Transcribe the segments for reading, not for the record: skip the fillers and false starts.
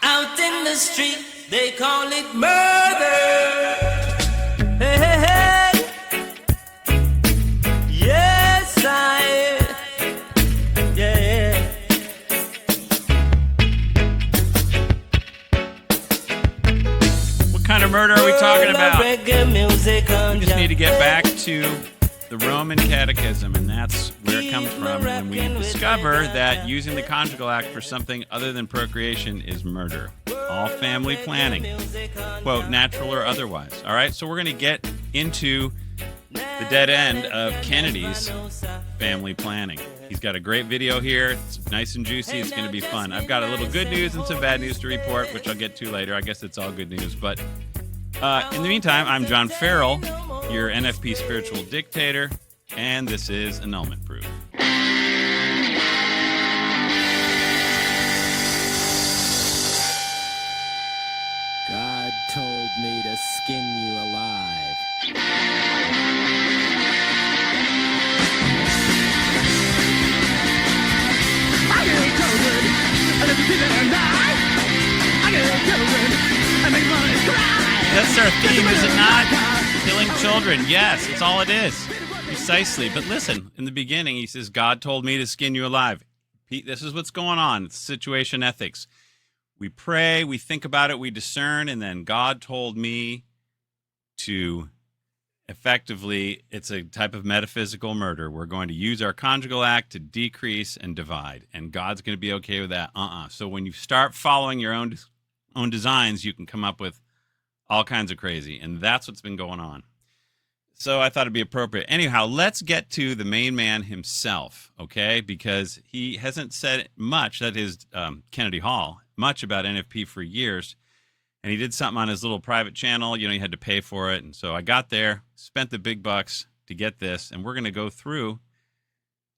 Out in the street, they call it murder. Hey, hey, hey. Yes, yeah. What kind of murder are we talking about? We just need to get back to the Roman Catechism, and that's where it comes from when we discover that using the conjugal act for something other than procreation is murder. All family planning, quote, natural or otherwise. All right, so we're going to get into the dead end of Kennedy's family planning. He's got a great video here. It's nice and juicy. It's going to be fun. I've got a little good news and some bad news to report, which I'll get to later. I guess it's all good news. But in the meantime, I'm John Farrell, your NFP spiritual dictator, and this is Annulment Proof. God told me to skin you alive. I get children, and if you see them die, I get children, and make money cry. That's our theme, is it not? Killing children. Yes, it's all it is. Precisely. But listen, in the beginning, he says, God told me to skin you alive. Pete, this is what's going on. It's situation ethics. We pray, we think about it, we discern, and then God told me to effectively, it's a type of metaphysical murder. We're going to use our conjugal act to decrease and divide, and God's going to be okay with that. So when you start following your own designs, you can come up with all kinds of crazy, and that's what's been going on. So I thought it'd be appropriate. Anyhow, let's get to the main man himself, okay? Because he hasn't said much, that is Kennedy Hall, much about NFP for years. And he did something on his little private channel. You know, he had to pay for it. And so I got there, spent the big bucks to get this. And we're going to go through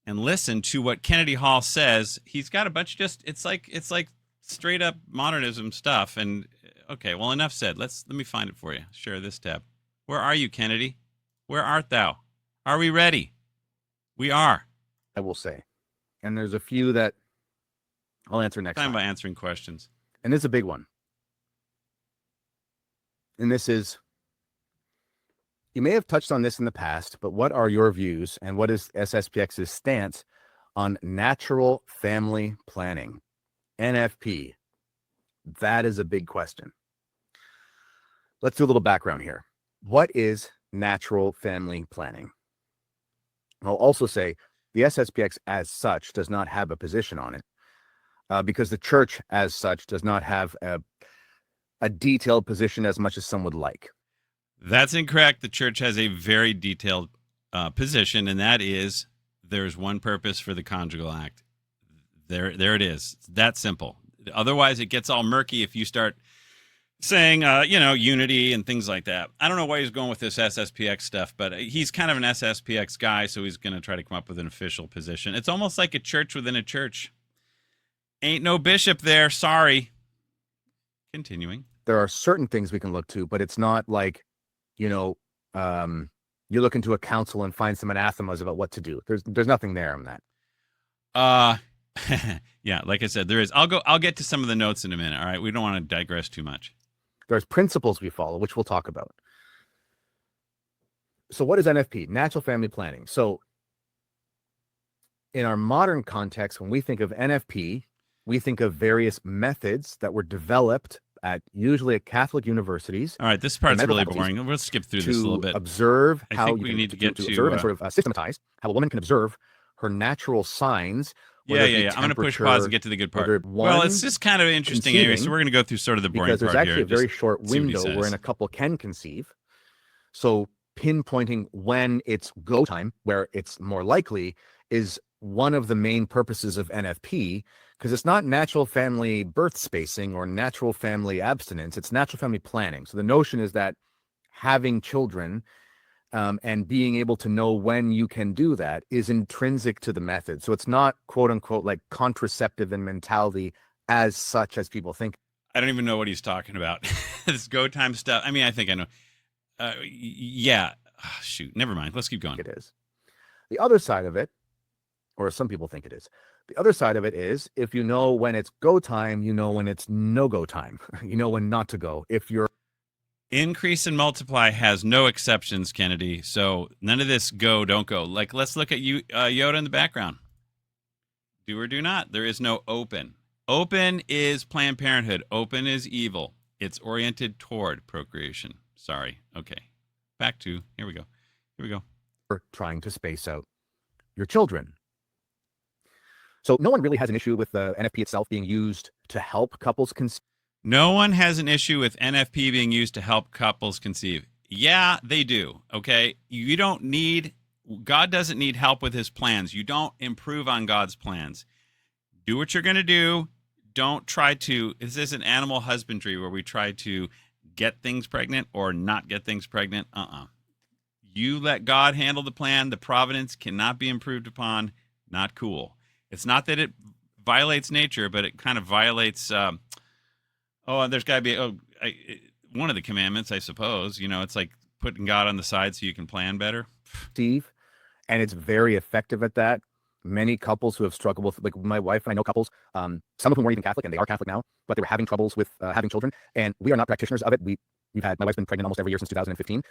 and listen to what Kennedy Hall says. He's got a bunch of just, it's like straight up modernism stuff. And okay, well, enough said. Let me find it for you. Share this tab. Where are you, Kennedy? Where art thou? Are we ready? We are. I will say. And there's a few that I'll answer next time. By answering questions. And this is a big one. And this is, you may have touched on this in the past, but what are your views and what is SSPX's stance on natural family planning? NFP. That is a big question. Let's do a little background here. What is natural family planning? I'll also say the SSPX as such does not have a position on it because the church as such does not have a detailed position as much as some would like. That's incorrect. The church has a very detailed position, and that is there's one purpose for the conjugal act. There it is. It's that simple. Otherwise, it gets all murky if you start saying, unity and things like that. I don't know why he's going with this SSPX stuff, but he's kind of an SSPX guy, so he's going to try to come up with an official position. It's almost like a church within a church. Ain't no bishop there. Sorry. Continuing. There are certain things we can look to, but it's not like, you look into a council and find some anathemas about what to do. There's nothing there on that. Yeah, like I said, there is. I'll get to some of the notes in a minute. All right. We don't want to digress too much. There's principles we follow, which we'll talk about. So what is NFP? Natural family planning. So in our modern context, when we think of NFP, we think of various methods that were developed at usually at Catholic universities. All right, this part's really boring. We'll skip through this a little bit. Observe I how think we need to get to observe and sort of systematize how a woman can observe her natural signs. Yeah. I'm going to push pause and get to the good part. Well, it's just kind of interesting anyway, so we're going to go through sort of the boring part here. Because there's actually a very short window wherein a couple can conceive. So pinpointing when it's go time, where it's more likely, is one of the main purposes of NFP, because it's not natural family birth spacing or natural family abstinence, it's natural family planning. So the notion is that having children and being able to know when you can do that is intrinsic to the method. So it's not, quote unquote, like contraceptive in mentality as such as people think. I don't even know what he's talking about. This go time stuff. I mean, I think I know. Yeah. Oh, shoot. Never mind. Let's keep going. It is. The other side of it, or some people think it is, The other side of it is if you know when it's go time, you know when it's no go time. You know when not to go. If you're Increase and multiply has no exceptions, Kennedy. So none of this go, don't go. Like, let's look at you, Yoda in the background. Do or do not. There is no open. Open is Planned Parenthood. Open is evil. It's oriented toward procreation. Sorry. Okay. Back to, here we go. Here we go. trying to space out your children. So no one really has an issue with the NFP itself being used to help couples conceive. No one has an issue with NFP being used to help couples conceive. Yeah, they do. Okay. You don't need, God doesn't need help with his plans. You don't improve on God's plans. Do what you're going to do. Don't try to, this isn't animal husbandry where we try to get things pregnant or not get things pregnant. You let God handle the plan. The providence cannot be improved upon. Not cool. It's not that it violates nature, but it kind of violates, there's got to be one of the commandments, I suppose. You know, it's like putting God on the side so you can plan better. Steve, and it's very effective at that. Many couples who have struggled with, like my wife and I know couples, some of whom weren't even Catholic, and they are Catholic now, but they were having troubles with having children. And we are not practitioners of it. We've had, my wife's been pregnant almost every year since 2015.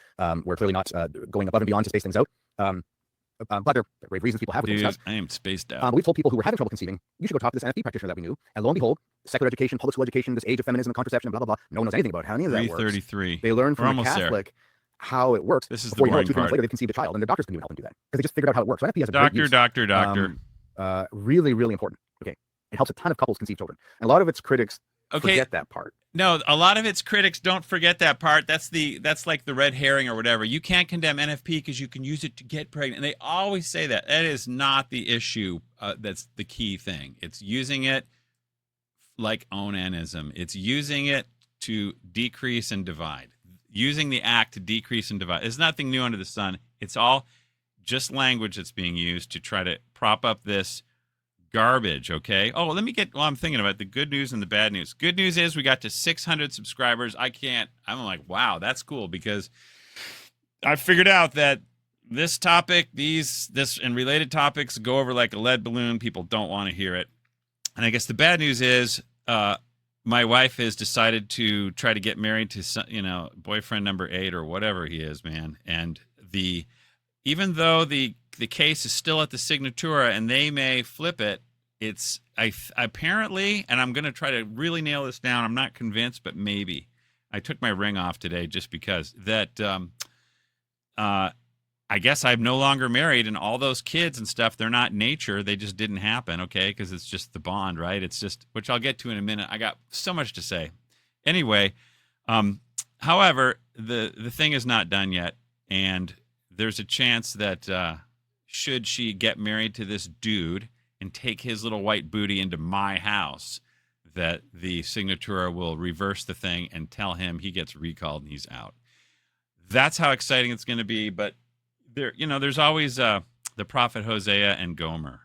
We're clearly not going above and beyond to space things out. But there are great reasons people have with Dude, themselves. I am spaced out. We've told people who were having trouble conceiving, you should go talk to this NFP practitioner that we knew. And lo and behold, secular education, public school education, this age of feminism and contraception, blah, blah, blah. No one knows anything about how any of that works. 333. They learn from a Catholic how it works. This is before the you know it, boring 2 months part. later, they've conceived a child, and their doctors can even help them do that because they just figured out how it works. So NFP has a great use. Doctor. Really, really important. Okay. It helps a ton of couples conceive children. And a lot of its critics forget that part. No, a lot of its critics don't forget that part. That's like the red herring or whatever. You can't condemn NFP because you can use it to get pregnant. And they always say that. That is not the issue. That's the key thing. It's using it like onanism. It's using it to decrease and divide. Using the act to decrease and divide. There's nothing new under the sun. It's all just language that's being used to try to prop up this garbage. Okay. Oh, let me get, I'm thinking about the good news and the bad news. Good news is we got to 600 subscribers. I'm like, wow, that's cool, because I figured out that this topic, this and related topics go over like a lead balloon. People don't want to hear it. And I guess the bad news is, my wife has decided to try to get married to, boyfriend number 8 or whatever he is, man. And even though the case is still at the signatura and they may flip it, it's apparently, and I'm going to try to really nail this down. I'm not convinced, but maybe. I took my ring off today just because that, I guess I'm no longer married, and all those kids and stuff, they're not nature. They just didn't happen. Okay. Cause it's just the bond, right? It's just, which I'll get to in a minute. I got so much to say. Anyway. However, the thing is not done yet. And there's a chance that, should she get married to this dude and take his little white booty into my house, that the signatura will reverse the thing and tell him he gets recalled and he's out. That's how exciting it's going to be. But there's always the prophet Hosea and Gomer.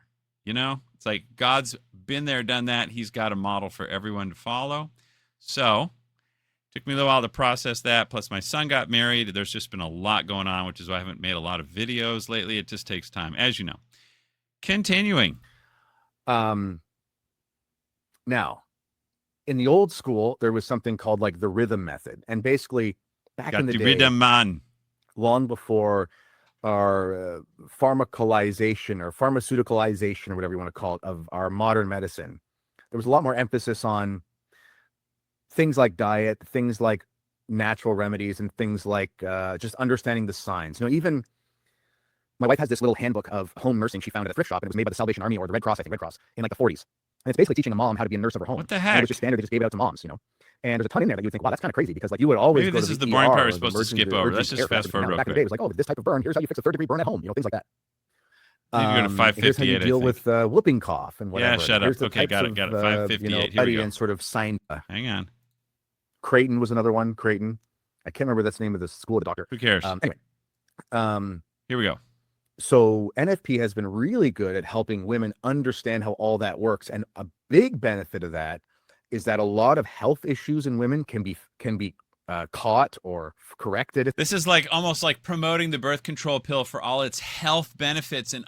It's like God's been there, done that. He's got a model for everyone to follow. So took me a little while to process that. Plus, my son got married. There's just been a lot going on, which is why I haven't made a lot of videos lately. It just takes time, as you know. Continuing. Now, in the old school, there was something called like the rhythm method. And basically, back in the day, rhythm, man. Long before our pharmacalization or pharmaceuticalization or whatever you want to call it of our modern medicine, there was a lot more emphasis on things like diet, things like natural remedies, and things like just understanding the signs. Even my wife has this little handbook of home nursing she found at a thrift shop, and it was made by the Salvation Army or the Red Cross, in like the 40s. And it's basically teaching a mom how to be a nurse of her home. What the heck? And it was just standard. They just gave it out to moms, And there's a ton in there that you would think, wow, that's kind of crazy, because like you would always Maybe go this to is the the boring ER part we're or supposed to emergency- skip over. Let's urgent just care fast forward real back in the quick. day, it was like, oh, this type of burn, here's how you fix a 3rd-degree burn at home, things like that. You need to go to Here's how you 558, deal I think. with whooping cough and whatever. Yeah, shut up. Here's the Okay, types got it. of, 558. Here we petty go. and sort of sign. Hang on. Creighton was another one. Creighton. I can't remember that's the name of the school of the doctor. Who cares? Anyway. Here we go. So NFP has been really good at helping women understand how all that works. And a big benefit of that is that a lot of health issues in women can be caught or corrected. This is almost like promoting the birth control pill for all its health benefits and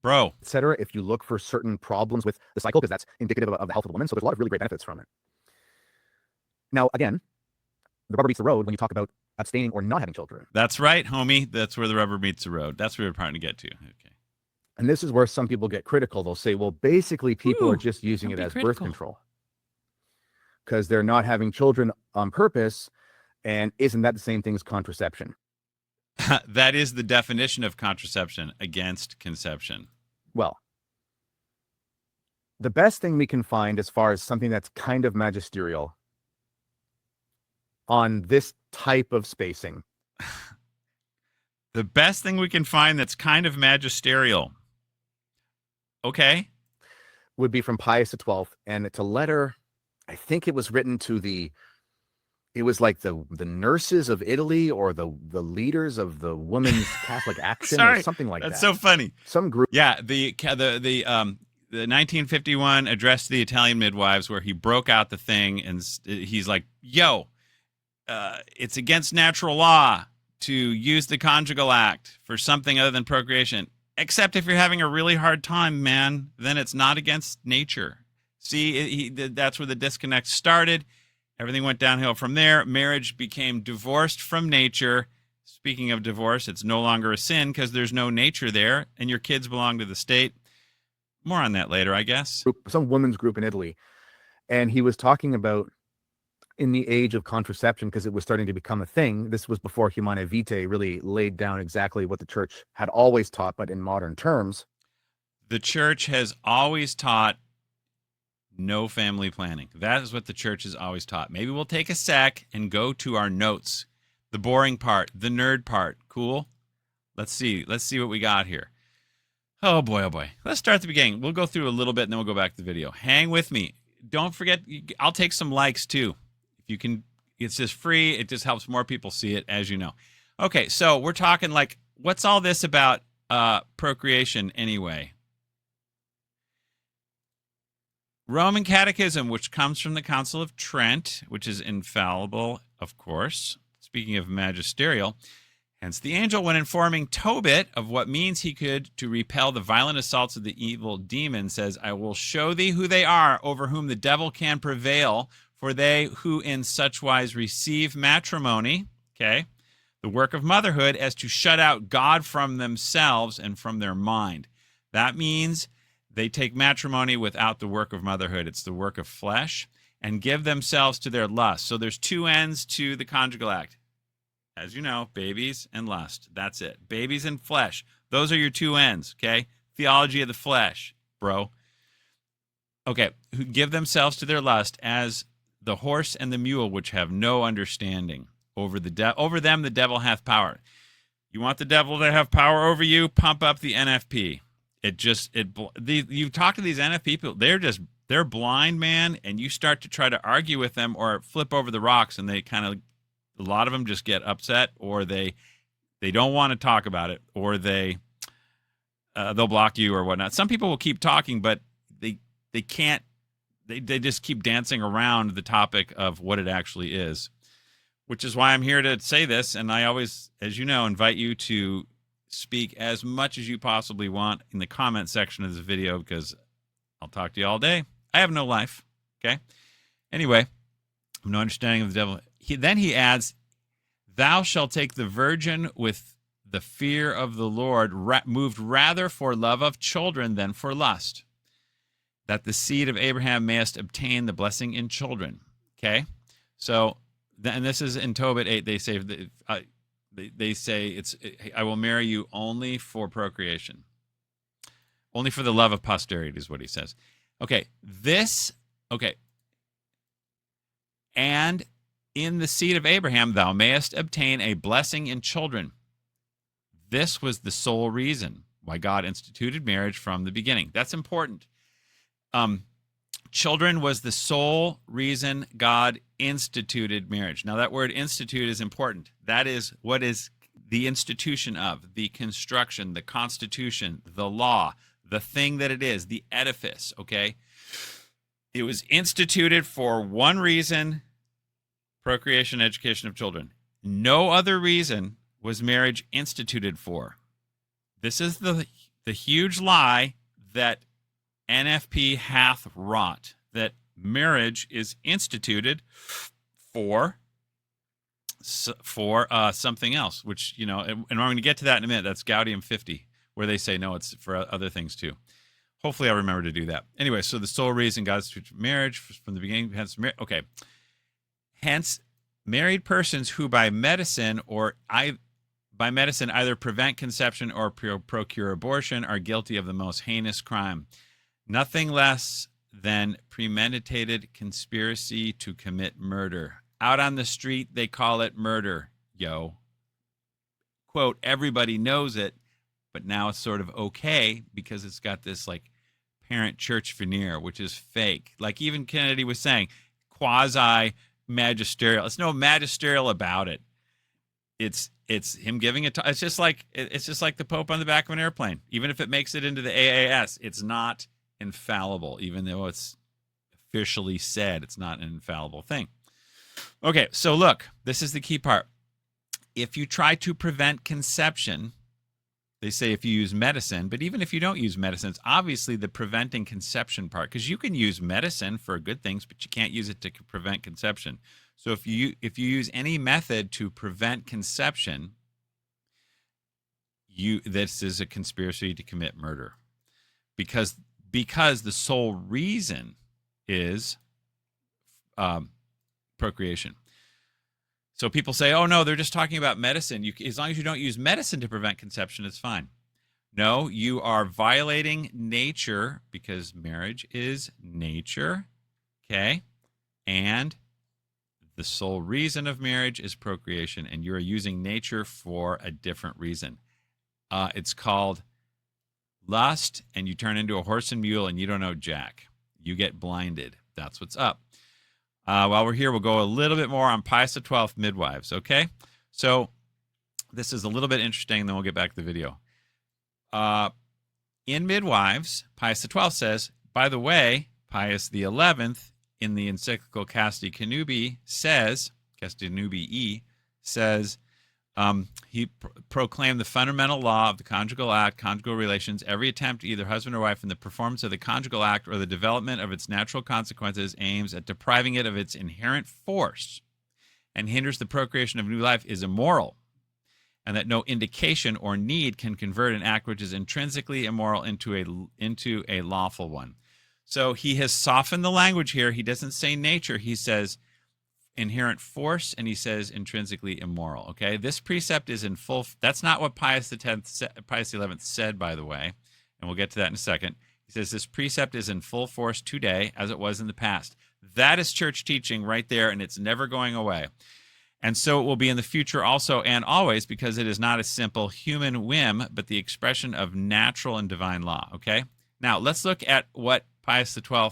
Bro, etc. If you look for certain problems with the cycle, because that's indicative of the health of the woman. So there's a lot of really great benefits from it. Now, again, the rubber meets the road when you talk about abstaining or not having children. that's right, homie. That's where the rubber meets the road. That's where we're trying to get to. Okay. And this is where some people get critical. They'll say, well, basically people Ooh, are just using don't it be as birth critical. control because they're not having children on purpose. And isn't that the same thing as contraception? That is the definition of contraception, against conception. Well, the best thing we can find as far as something that's kind of magisterial on this type of spacing. The best thing we can find that's kind of magisterial. Okay. Would be from Pius XII, and it's a letter. I think it was written to it was like the nurses of Italy or the leaders of the Women's Catholic Action or something like that. That's so funny. Some group. Yeah, the 1951 address to the Italian midwives, where he broke out the thing and he's like, "Yo, it's against natural law to use the conjugal act for something other than procreation. Except if you're having a really hard time, man, then it's not against nature." See, that's where the disconnect started. Everything went downhill from there. Marriage became divorced from nature. Speaking of divorce, it's no longer a sin because there's no nature there, and your kids belong to the state. More on that later, I guess. Some women's group in Italy. And he was talking about in the age of contraception, because it was starting to become a thing. This was before Humanae Vitae really laid down exactly what the church had always taught, but in modern terms. The church has always taught no family planning. That is what the church has always taught. Maybe we'll take a sec and go to our notes. The boring part, the nerd part. Cool? Let's see what we got here. Oh boy, oh boy. Let's start at the beginning. We'll go through a little bit and then we'll go back to the video. Hang with me. Don't forget, I'll take some likes too. If you can, it's just free. It just helps more people see it, as you know. Okay, so we're talking like, what's all this about procreation anyway? Roman Catechism, which comes from the Council of Trent, which is infallible, of course. Speaking of magisterial, hence the angel, when informing Tobit of what means he could to repel the violent assaults of the evil demon, says, "I will show thee who they are, over whom the devil can prevail, for they who in such wise receive matrimony," okay, the work of motherhood, as to shut out God from themselves and from their mind. That means they take matrimony without the work of motherhood. It's the work of flesh, and give themselves to their lust. So there's two ends to the conjugal act. As you know, babies and lust. That's it. Babies and flesh. Those are your two ends, okay? Theology of the flesh, bro. Okay, who give themselves to their lust, as the horse and the mule, which have no understanding. Over them the devil hath power. You want the devil to have power over you? Pump up the NFP. You talk to these NFP people, they're blind, man, and you start to try to argue with them or flip over the rocks, and they a lot of them just get upset, or they don't want to talk about it, or they'll block you or whatnot. Some people will keep talking, but they can't. They just keep dancing around the topic of what it actually is, which is why I'm here to say this. And I always, as you know, invite you to speak as much as you possibly want in the comment section of this video, because I'll talk to you all day. I have no life. Okay. Anyway, I have no understanding of the devil. Then he adds, "Thou shalt take the virgin with the fear of the Lord, moved rather for love of children than for lust, that the seed of Abraham mayest obtain the blessing in children." Okay. So, and this is in Tobit 8, they say it's, "I will marry you only for procreation." Only for the love of posterity is what he says. Okay. And in the seed of Abraham, thou mayest obtain a blessing in children. This was the sole reason why God instituted marriage from the beginning. That's important. Children was the sole reason God instituted marriage. Now, that word institute is important. That is what is the institution of, the construction, the constitution, the law, the thing that it is, the edifice, okay? It was instituted for one reason: procreation, education of children. No other reason was marriage instituted for. This is the the huge lie that NFP hath wrought, that marriage is instituted for something else, which, you know, and I'm going to get to that in a minute. That's Gaudium 50, where they say, no, it's for other things too. Hopefully I'll remember to do that. Anyway, so the sole reason God's marriage from the beginning, hence, okay. Hence, married persons who by medicine either prevent conception or procure abortion are guilty of the most heinous crime. Nothing less than premeditated conspiracy to commit murder. Out on the street, they call it murder, yo. Quote, everybody knows it, but now it's sort of okay because it's got this like parent church veneer, which is fake. Like even Kennedy was saying, quasi magisterial. It's no magisterial about it. It's him giving it. It's just like the Pope on the back of an airplane. Even if it makes it into the AAS, it's not infallible. Even though it's officially said it's not an infallible thing. Okay, so look, this is the key part. If you try to prevent conception, they say if you use medicine, but even if you don't use medicine, it's obviously the preventing conception part, because you can use medicine for good things, but you can't use it to prevent conception. So if you use any method to prevent conception, this is a conspiracy to commit murder, because the sole reason is procreation. So people say, oh, no, they're just talking about medicine. As long as you don't use medicine to prevent conception, it's fine. No, you are violating nature, because marriage is nature, okay? And the sole reason of marriage is procreation, and you're using nature for a different reason. It's called lust, and you turn into a horse and mule, and you don't know jack. You get blinded. That's what's up. While we're here, we'll go a little bit more on Pius XII midwives, okay? So this is a little bit interesting, then we'll get back to the video. In midwives, Pius XII says, by the way, Pius XI in the encyclical Casti Connubii says, he proclaimed the fundamental law of the conjugal act, conjugal relations, every attempt, either husband or wife, in the performance of the conjugal act or the development of its natural consequences aims at depriving it of its inherent force and hinders the procreation of new life is immoral, and that no indication or need can convert an act which is intrinsically immoral into a lawful one. So he has softened the language here. He doesn't say nature. He says inherent force, and he says intrinsically immoral. Okay, this precept is in full. That's not what Pius XI said, by the way, and we'll get to that in a second. He says this precept is in full force today, as it was in the past. That is church teaching right there, and it's never going away. And so it will be in the future also and always, because it is not a simple human whim, but the expression of natural and divine law. Okay, now let's look at what Pius XI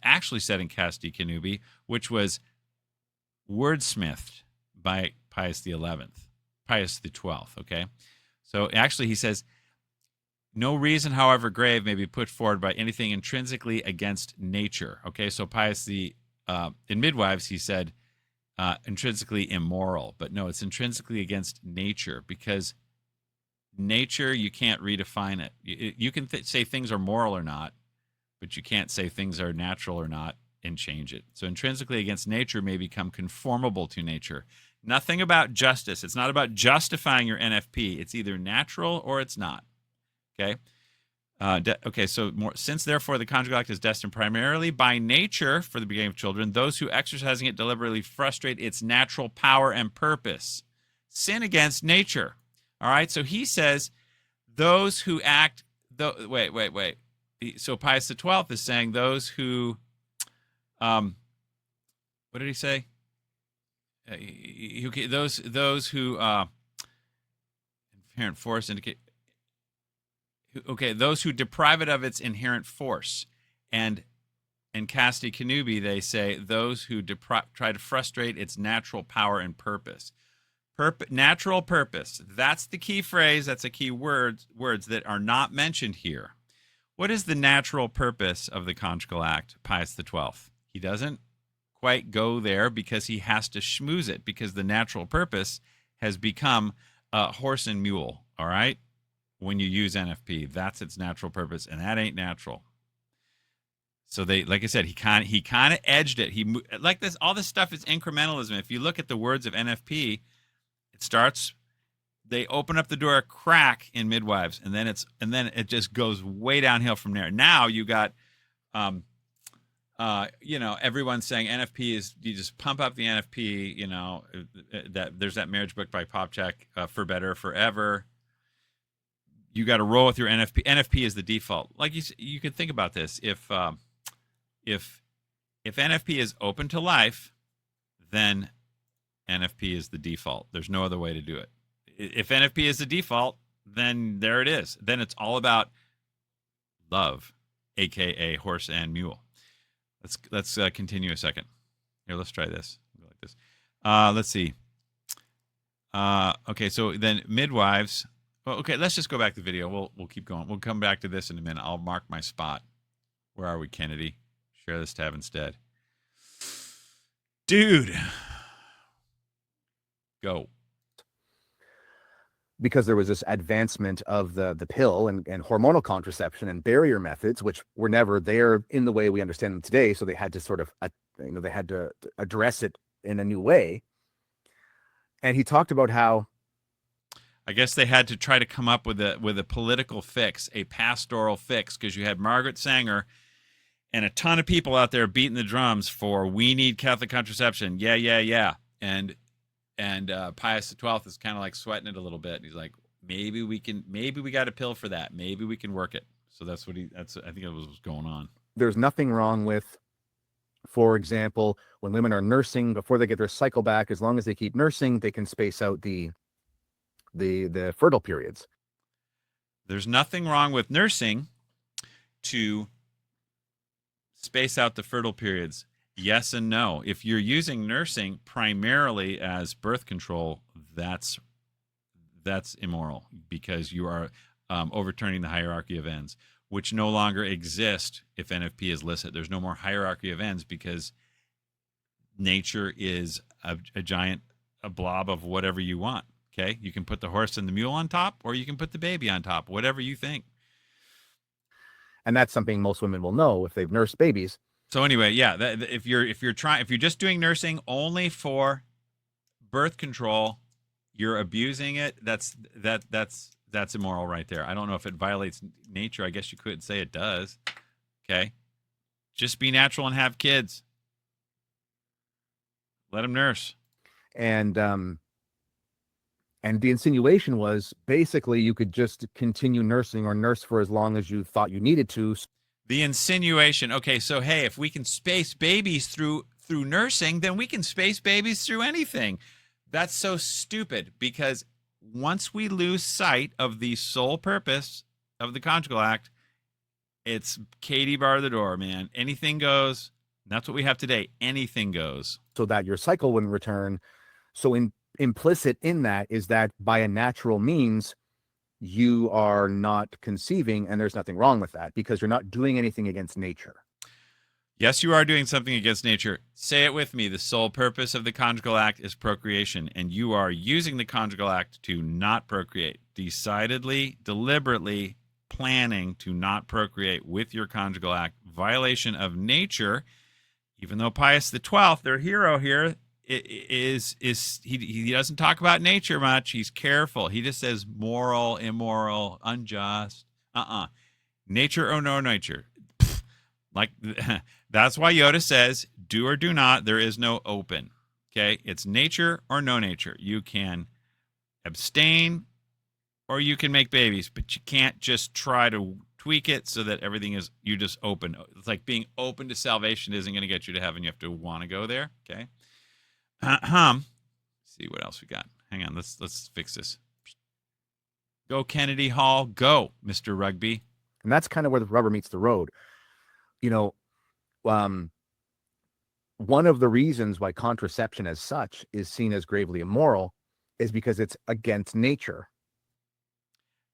actually said in Casti Connubii, which was wordsmithed by Pius XI, okay? So actually he says, no reason, however grave, may be put forward by anything intrinsically against nature, okay? So Pius in midwives, he said intrinsically immoral, but no, it's intrinsically against nature, because nature, you can't redefine it. You can say things are moral or not, but you can't say things are natural or not and change it. So intrinsically against nature may become conformable to nature. Nothing about justice. It's not about justifying your NFP. It's either natural or it's not. Okay? So since therefore the conjugal act is destined primarily by nature for the begetting of children, those who exercising it deliberately frustrate its natural power and purpose sin against nature. All right? So he says those who act... Wait. So Pius XII is saying those who... what did he say? Those who inherent force indicate. Okay, those who deprive it of its inherent force, and in Casti Connubii they say those who try to frustrate its natural power and purpose. Natural purpose. That's the key phrase. That's a key words that are not mentioned here. What is the natural purpose of the conjugal act, Pius XII? He doesn't quite go there because he has to schmooze it, because the natural purpose has become horse and mule, all right? when you use NFP. That's its natural purpose, and that ain't natural. So they, like I said, he kind of edged it. Like this, all this stuff is incrementalism. If you look at the words of NFP, it starts. They open up the door a crack in midwives, and then it just goes way downhill from there. Now you got, everyone's saying NFP is, you just pump up the NFP. That there's that marriage book by Popchak, For Better Forever. You got to roll with your NFP. NFP is the default. Like you could think about this. If NFP is open to life, then NFP is the default. There's no other way to do it. If NFP is the default, then there it is. Then it's all about love, aka horse and mule. Let's continue a second. Here, let's try this. Like this. Let's see. Okay, so then midwives. Well, okay, let's just go back to the video. We'll keep going. We'll come back to this in a minute. I'll mark my spot. Where are we, Kennedy? Share this tab instead. Dude. Go. Because there was this advancement of the pill and hormonal contraception and barrier methods, which were never there in the way we understand them today. So they had to sort of, they had to address it in a new way. And he talked about how, I guess they had to try to come up with a political fix, a pastoral fix, because you had Margaret Sanger and a ton of people out there beating the drums for we need Catholic contraception. Yeah. And Pius XII is kind of like sweating it a little bit. He's like, maybe we got a pill for that. Maybe we can work it. So I think it was what's going on. There's nothing wrong with, for example, when women are nursing before they get their cycle back, as long as they keep nursing, they can space out the fertile periods. There's nothing wrong with nursing to space out the fertile periods. Yes and no. If you're using nursing primarily as birth control, that's immoral, because you are overturning the hierarchy of ends, which no longer exist if NFP is licit. There's no more hierarchy of ends because nature is a giant blob of whatever you want. Okay, you can put the horse and the mule on top, or you can put the baby on top, whatever you think. And that's something most women will know if they've nursed babies. So anyway, yeah, if you're just doing nursing only for birth control, you're abusing it. That's immoral right there. I don't know if it violates nature. I guess you could say it does. Okay, just be natural and have kids. Let them nurse. And the insinuation was basically you could just continue nursing or nurse for as long as you thought you needed to. The insinuation. Okay, so hey, if we can space babies through nursing, then we can space babies through anything. That's so stupid, because once we lose sight of the sole purpose of the conjugal act, it's Katie bar the door, man. Anything goes. That's what we have today. Anything goes. So that your cycle wouldn't return. So implicit in that is that by a natural means, you are not conceiving, and there's nothing wrong with that because you're not doing anything against nature. Yes, you are doing something against nature. Say it with me. The sole purpose of the conjugal act is procreation, and you are using the conjugal act to not procreate. Decidedly, deliberately planning to not procreate with your conjugal act. Violation of nature, even though Pius XII, their hero here, he doesn't talk about nature much. He's careful. He just says moral, immoral, unjust. Nature or no nature. Like that's why Yoda says, do or do not. There is no open. Okay, it's nature or no nature. You can abstain or you can make babies, but you can't just try to tweak it so that everything is, you just open. It's like being open to salvation isn't going to get you to heaven. You have to want to go there. Okay. See what else we got. Hang on, let's fix this. Go Kennedy Hall, go, Mr. Rugby. And that's kind of where the rubber meets the road. One of the reasons why contraception as such is seen as gravely immoral is because it's against nature.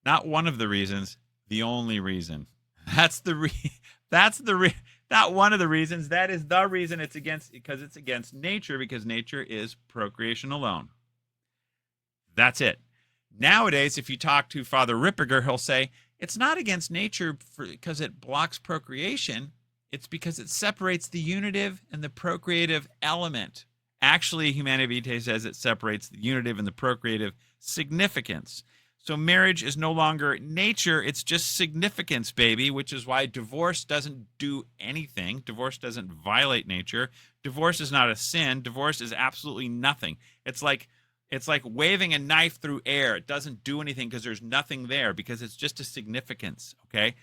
Not one of the reasons, the only reason. Not one of the reasons. That is the reason it's against nature, because nature is procreation alone. That's it. Nowadays, if you talk to Father Ripperger, he'll say it's not against nature because it blocks procreation. It's because it separates the unitive and the procreative element. Actually, Humanae Vitae says it separates the unitive and the procreative significance. So marriage is no longer nature, it's just significance, baby, which is why divorce doesn't do anything. Divorce doesn't violate nature. Divorce is not a sin. Divorce is absolutely nothing. It's like waving a knife through air. It doesn't do anything because there's nothing there, because it's just a significance, okay?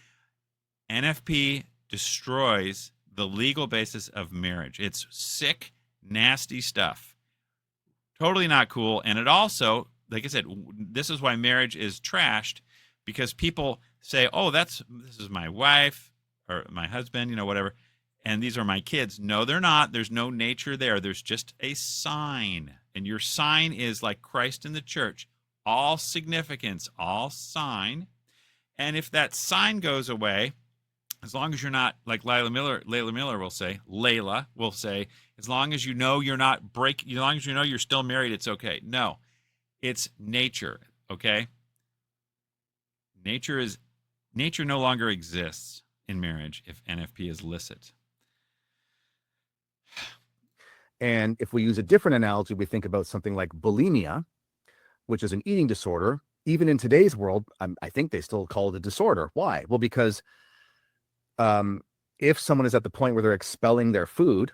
NFP destroys the legal basis of marriage. It's sick, nasty stuff. Totally not cool. And it also, like I said, this is why marriage is trashed, because people say, oh, this is my wife or my husband, you know, whatever, and these are my kids. No, they're not. There's no nature there. There's just a sign. And your sign is like Christ in the church. All significance, all sign. And if that sign goes away, as long as you're not, like Layla Miller will say, as long as you know you're not as long as you know you're still married, it's okay. No, it's nature, okay? Nature no longer exists in marriage if NFP is licit. And if we use a different analogy, we think about something like bulimia, which is an eating disorder. Even in today's world, I think they still call it a disorder. Why? Well, because if someone is at the point where they're expelling their food,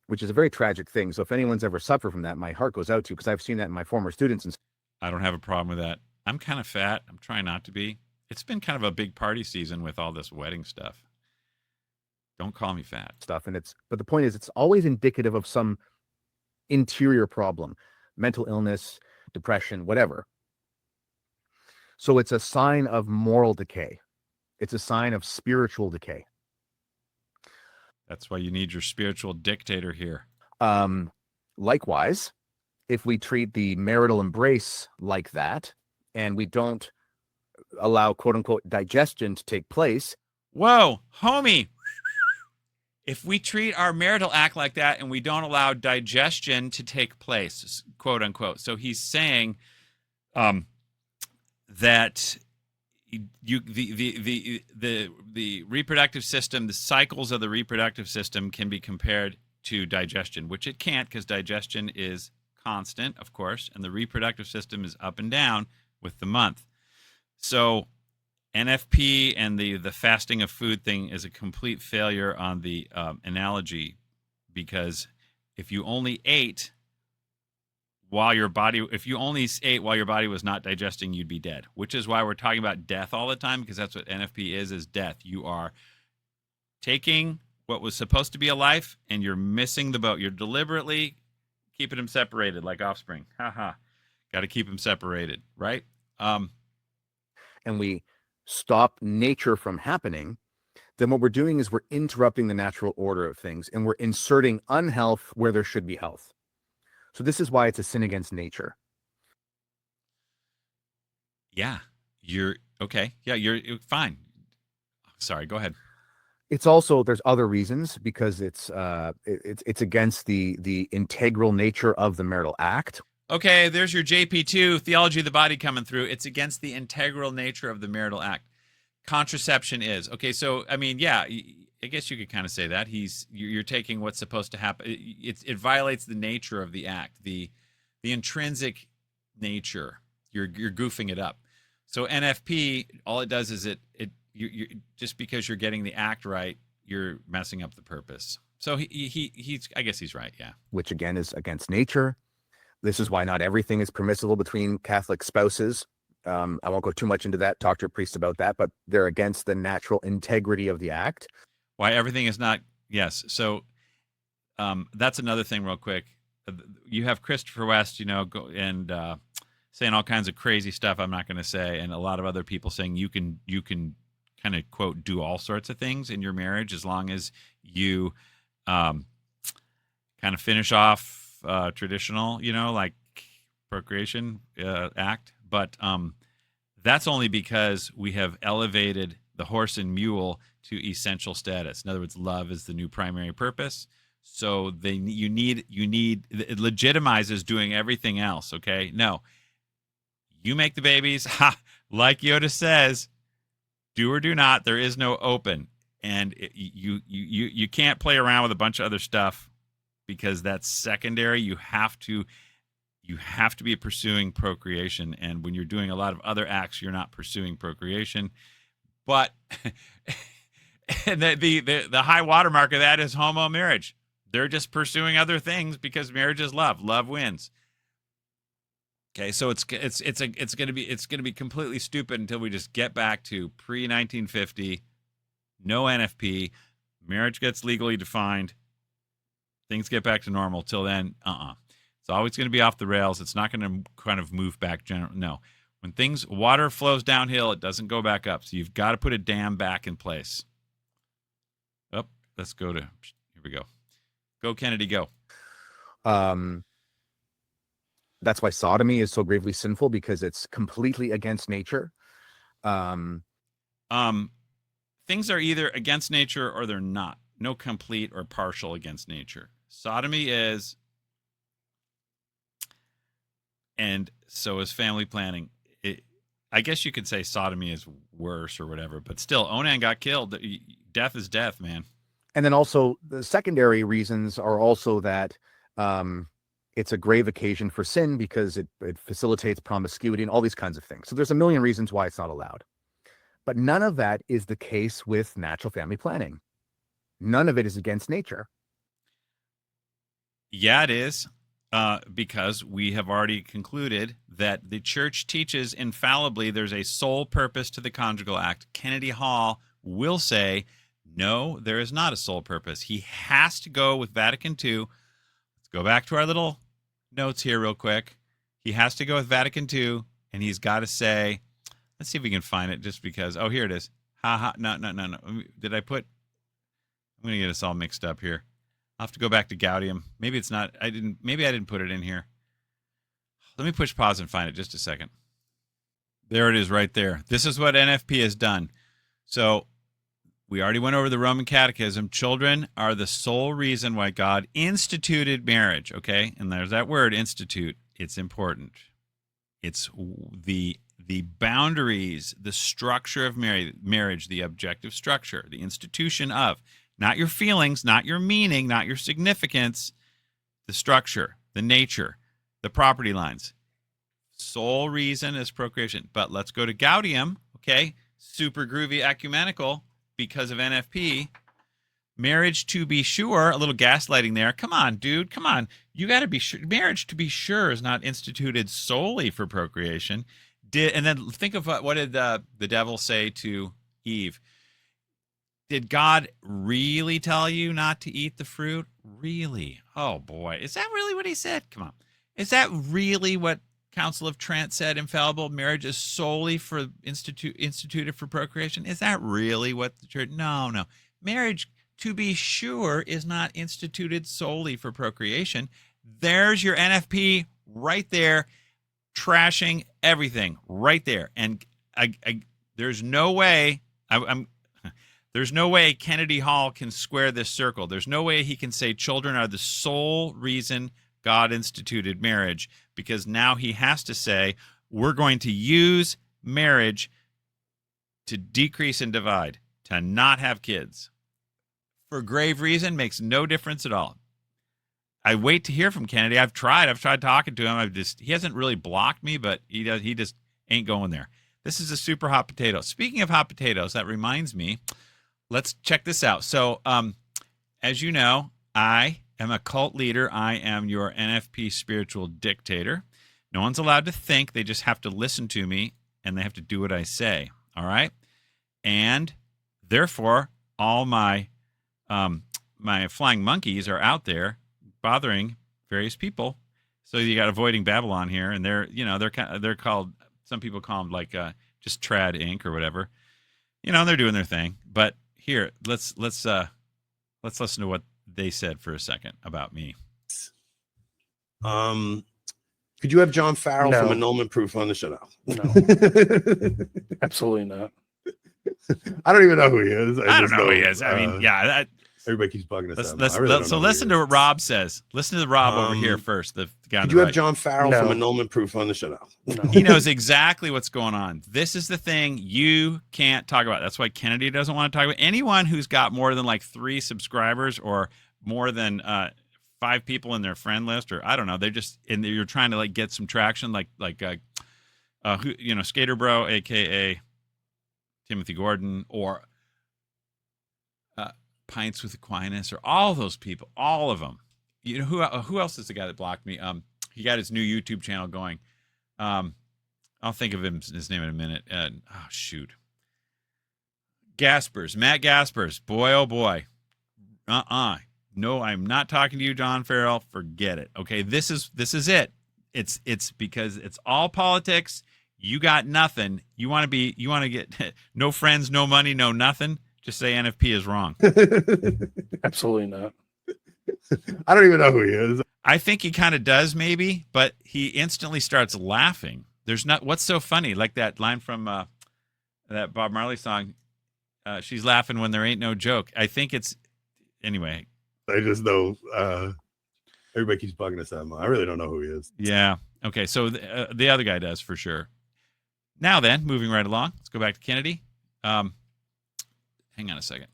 which is a very tragic thing. So if anyone's ever suffered from that, my heart goes out to you, because I've seen that in my former students. And I don't have a problem with that. I'm kind of fat. I'm trying not to be. It's been kind of a big party season with all this wedding stuff. Don't call me fat. Stuff. But the point is, it's always indicative of some interior problem, mental illness, depression, whatever. So it's a sign of moral decay. It's a sign of spiritual decay. That's why you need your spiritual dictator here. Likewise, if we treat the marital embrace like that, and we don't allow, quote unquote, digestion to take place. Whoa, homie. If we treat our marital act like that and we don't allow digestion to take place, quote unquote. So he's saying that the reproductive system, the cycles of the reproductive system can be compared to digestion, which it can't, because digestion is constant, of course, and the reproductive system is up and down with the month. So NFP and the fasting of food thing is a complete failure on the analogy, because if you only ate while your body was not digesting, you'd be dead, which is why we're talking about death all the time, because that's what NFP is death. You are taking what was supposed to be a life and you're missing the boat. You're deliberately keeping them separated like offspring. Got to keep them separated, right? And we stop nature from happening, then what we're doing is we're interrupting the natural order of things, and we're inserting unhealth where there should be health. So this is why it's a sin against nature. Yeah, you're okay. Yeah, you're fine. Sorry, go ahead. It's also, there's other reasons, because it's against the integral nature of the marital act. Okay, there's your JP2 theology of the body coming through. It's against the integral nature of the marital act. Contraception is. Okay, so I mean, yeah, I guess you could kind of say that. You're taking what's supposed to happen. It violates the nature of the act, the intrinsic nature. You're goofing it up. So NFP, all it does is you just because you're getting the act right, you're messing up the purpose. So he's I guess he's right, yeah. Which again is against nature. This is why not everything is permissible between Catholic spouses. I won't go too much into that, talk to a priest about that, but they're against the natural integrity of the act. Why everything is not, yes. So that's another thing real quick. You have Christopher West, saying all kinds of crazy stuff I'm not going to say, and a lot of other people saying you can kind of, quote, do all sorts of things in your marriage as long as you kind of finish off traditional, like procreation act. But that's only because we have elevated the horse and mule to essential status. In other words, love is the new primary purpose. So it legitimizes doing everything else. Okay, no, You make the babies. Ha, like Yoda says, do or do not. There is no open, and you can't play around with a bunch of other stuff because that's secondary. You have to be pursuing procreation, and when you're doing a lot of other acts, you're not pursuing procreation. But and the high watermark of that is homo marriage. They're just pursuing other things because marriage is love. Love wins. Okay, so it's gonna be completely stupid until we just get back to pre-1950, no NFP, marriage gets legally defined, things get back to normal. Till then, it's always going to be off the rails. It's not going to kind of move back. No, when water flows downhill, it doesn't go back up. So you've got to put a dam back in place. Oh, let's go to here we go. Go Kennedy, go. That's why sodomy is so gravely sinful, because it's completely against nature. Things are either against nature or they're not. No complete or partial against nature. Sodomy is, and so is family planning. I guess you could say sodomy is worse or whatever, but still, Onan got killed. Death is death, man. And then also the secondary reasons are also that it's a grave occasion for sin because it facilitates promiscuity and all these kinds of things. So there's a million reasons why it's not allowed. But none of that is the case with natural family planning. None of it is against nature. Yeah, it is, because we have already concluded that the church teaches infallibly there's a sole purpose to the conjugal act. Kennedy Hall will say, no, there is not a sole purpose. He has to go with Vatican II. Let's go back to our little notes here real quick. He has to go with Vatican II, and he's got to say, let's see if we can find it just because. Oh, here it is. No. Did I put? I'm going to get us all mixed up here. I'll have to go back to Gaudium. Maybe it's not. Maybe I didn't put it in here. Let me push pause and find it just a second. There it is right there. This is what NFP has done. So we already went over the Roman Catechism. Children are the sole reason why God instituted marriage, okay? And there's that word, institute. It's important. It's the boundaries, the structure of marriage, the objective structure, the institution of, not your feelings, not your meaning, not your significance, the structure, the nature, the property lines. Sole reason is procreation. But let's go to Gaudium, okay? Super groovy ecumenical. Because of NFP, marriage to be sure, a little gaslighting there. Come on, dude, come on. You got to be sure. Marriage to be sure is not instituted solely for procreation. And then think of what did the devil say to Eve? Did God really tell you not to eat the fruit? Really? Oh, boy. Is that really what he said? Come on. Is that really what Council of Trent said, infallible? Marriage is solely for instituted for procreation. Is that really what the church? No. Marriage, to be sure, is not instituted solely for procreation. There's your NFP right there, trashing everything right there. And there's no way there's no way Kennedy Hall can square this circle. There's no way he can say children are the sole reason God instituted marriage, because now he has to say we're going to use marriage to decrease and divide, to not have kids. For grave reason, makes no difference at all. I wait to hear from Kennedy. I've tried talking to him. He hasn't really blocked me, but he just ain't going there. This is a super hot potato. Speaking of hot potatoes, that reminds me, let's check this out. So, as you know, I am a cult leader. I am your NFP spiritual dictator. No one's allowed to think. They just have to listen to me, and they have to do what I say. All right? And therefore, all my flying monkeys are out there bothering various people. So you got Avoiding Babylon here, and they're called, some people call them like just Trad Inc. or whatever. They're doing their thing. But here, let's listen to what they said for a second about me. Could you have John Farrell from Annulment Proof on the show now? No, absolutely not. I don't even know who he is. I don't know who he is. I mean, yeah. Everybody keeps bugging us. Let's, out. let's, I really don't so know who listen he to is. what Rob says. Listen to Rob over here first. The guy on Could the you have right. John Farrell No. from Annulment Proof on the show? No. He knows exactly what's going on. This is the thing you can't talk about. That's why Kennedy doesn't want to talk about anyone who's got more than like 3 subscribers or more than 5 people in their friend list, or I don't know. They're just you're trying to like get some traction, like who, you know, Skater Bro, aka Timothy Gordon, or Pints with Aquinas, or all those people, all of them. You know who else is the guy that blocked me? He got his new YouTube channel going. I'll think of his name in a minute. Oh shoot, Gaspers, Matt Gaspers. Boy, oh boy. No, I'm not talking to you, John Farrell. Forget it. Okay, this is it. It's because it's all politics. You got nothing. You want to get no friends, no money, no nothing. Just say NFP is wrong. Absolutely not. I don't even know who he is. I think he kind of does, maybe, but he instantly starts laughing. There's not. What's so funny? Like that line from that Bob Marley song. She's laughing when there ain't no joke. I think it's anyway. I just know everybody keeps bugging us out. I really don't know who he is. Yeah. Okay. So the other guy does for sure. Now then, moving right along. Let's go back to Kennedy. Hang on a second.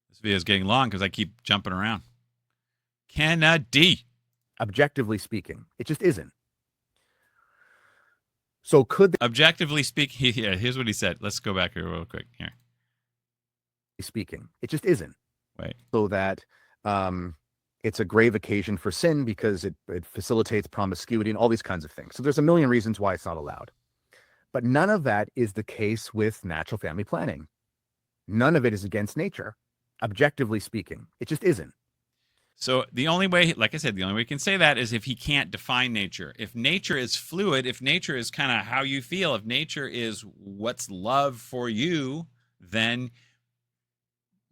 This video is getting long because I keep jumping around. Kennedy. Objectively speaking, it just isn't. So could they Objectively speaking, yeah, here's what he said. Let's go back here real quick. Here. speaking, it just isn't. Wait. So that it's a grave occasion for sin because it facilitates promiscuity and all these kinds of things. So there's a million reasons why it's not allowed. But none of that is the case with natural family planning. None of it is against nature, objectively speaking. It just isn't. So the only way, like I said, the only way he can say that is if he can't define nature. If nature is fluid, if nature is kind of how you feel, if nature is what's love for you, then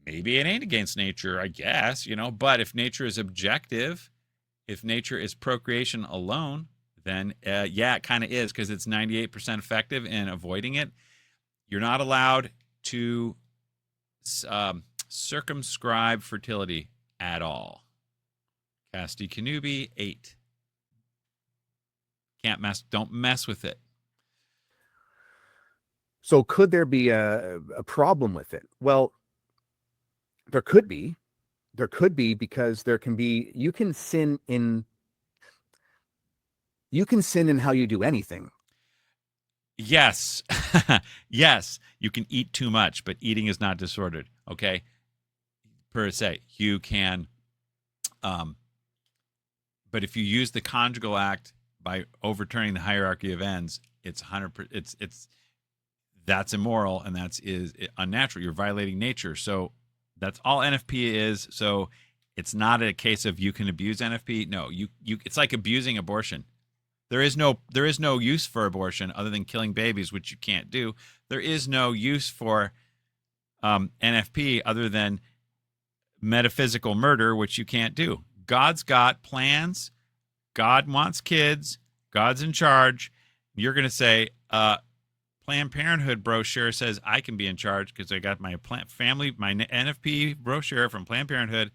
maybe it ain't against nature, I guess, you know. But if nature is objective, if nature is procreation alone, then yeah, it kind of is, because it's 98% effective in avoiding it. You're not allowed to circumscribe fertility at all. Casti Canubi 8. Don't mess with it. So could there be a problem with it? Well, there could be. There could be, because there can be, you can sin in how you do anything. Yes. Yes, you can eat too much, but eating is not disordered, okay? Per se, you can but if you use the conjugal act by overturning the hierarchy of ends, it's 100%. That's immoral, and is unnatural. You're violating nature. So that's all NFP is. So it's not a case of you can abuse NFP. No, you. It's like abusing abortion. There is no use for abortion other than killing babies, which you can't do. There is no use for NFP other than metaphysical murder, which you can't do. God's got plans. God wants kids. God's in charge. You're going to say, Planned Parenthood brochure says I can be in charge because I got my my NFP brochure from Planned Parenthood.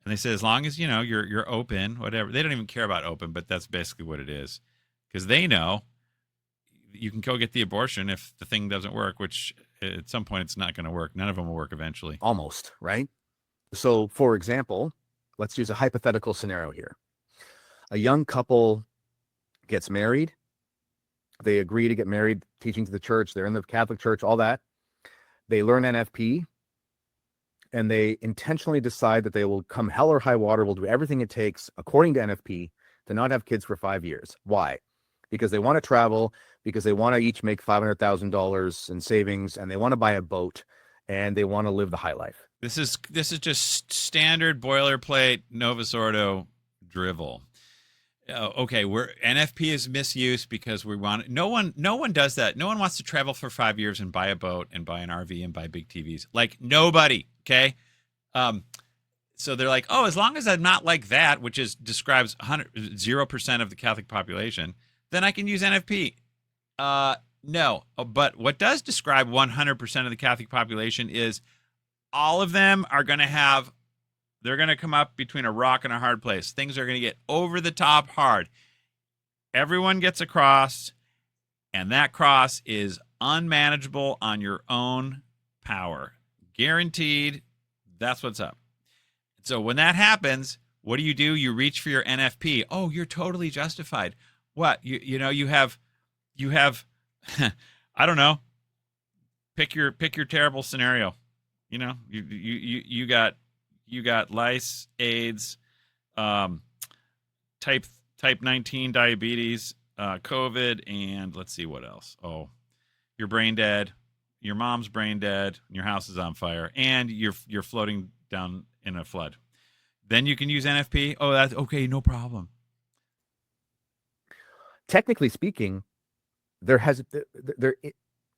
And they say, as long as, you know, you're open, whatever. They don't even care about open, but that's basically what it is. Because they know you can go get the abortion if the thing doesn't work, which at some point it's not going to work. None of them will work eventually. Almost, right? So, for example, let's use a hypothetical scenario here. A young couple gets married. They agree to get married, teaching to the church. They're in the Catholic Church, all that. They learn NFP, and they intentionally decide that they will come hell or high water, will do everything it takes, according to NFP, to not have kids for 5 years. Why? Because they want to travel, because they want to each make $500,000 in savings, and they want to buy a boat, and they want to live the high life. This is just standard boilerplate Novus Ordo drivel. Okay, NFP is misuse because we want no one does that. No one wants to travel for 5 years and buy a boat and buy an RV and buy big TVs. Like nobody. Okay, so they're like, oh, as long as I'm not like that, which describes 0% of the Catholic population, then I can use NFP. No, but what does describe 100% of the Catholic population is all of them are going to have They're going to come up between a rock and a hard place. Things are going to get over the top hard. Everyone gets a cross, and that cross is unmanageable on your own power. Guaranteed. That's what's up. So when that happens, what do? You reach for your NFP. Oh, you're totally justified. What? You have I don't know. Pick your terrible scenario. You got lice, AIDS, type 19 diabetes, COVID, and let's see what else. Oh, you're brain dead. Your mom's brain dead. Your house is on fire, and you're floating down in a flood. Then you can use NFP. Oh, that's okay. No problem. Technically speaking, there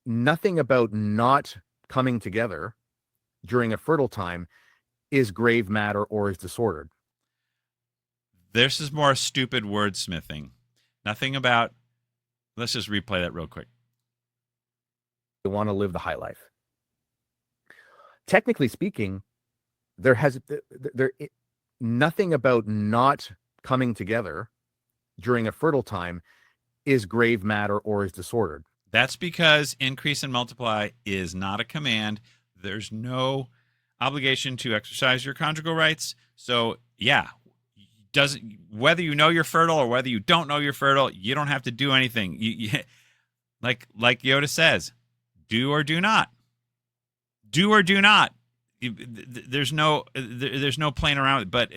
nothing about not coming together during a fertile time is grave matter or is disordered. This is more stupid wordsmithing. Nothing about. Let's just replay that real quick. They want to live the high life. Technically speaking, there nothing about not coming together during a fertile time is grave matter or is disordered. That's because increase and multiply is not a command. There's no obligation to exercise your conjugal rights. So yeah, whether you know you're fertile or whether you don't know you're fertile, you don't have to do anything. Like Yoda says, do or do not. Do or do not. There's no playing around with it, but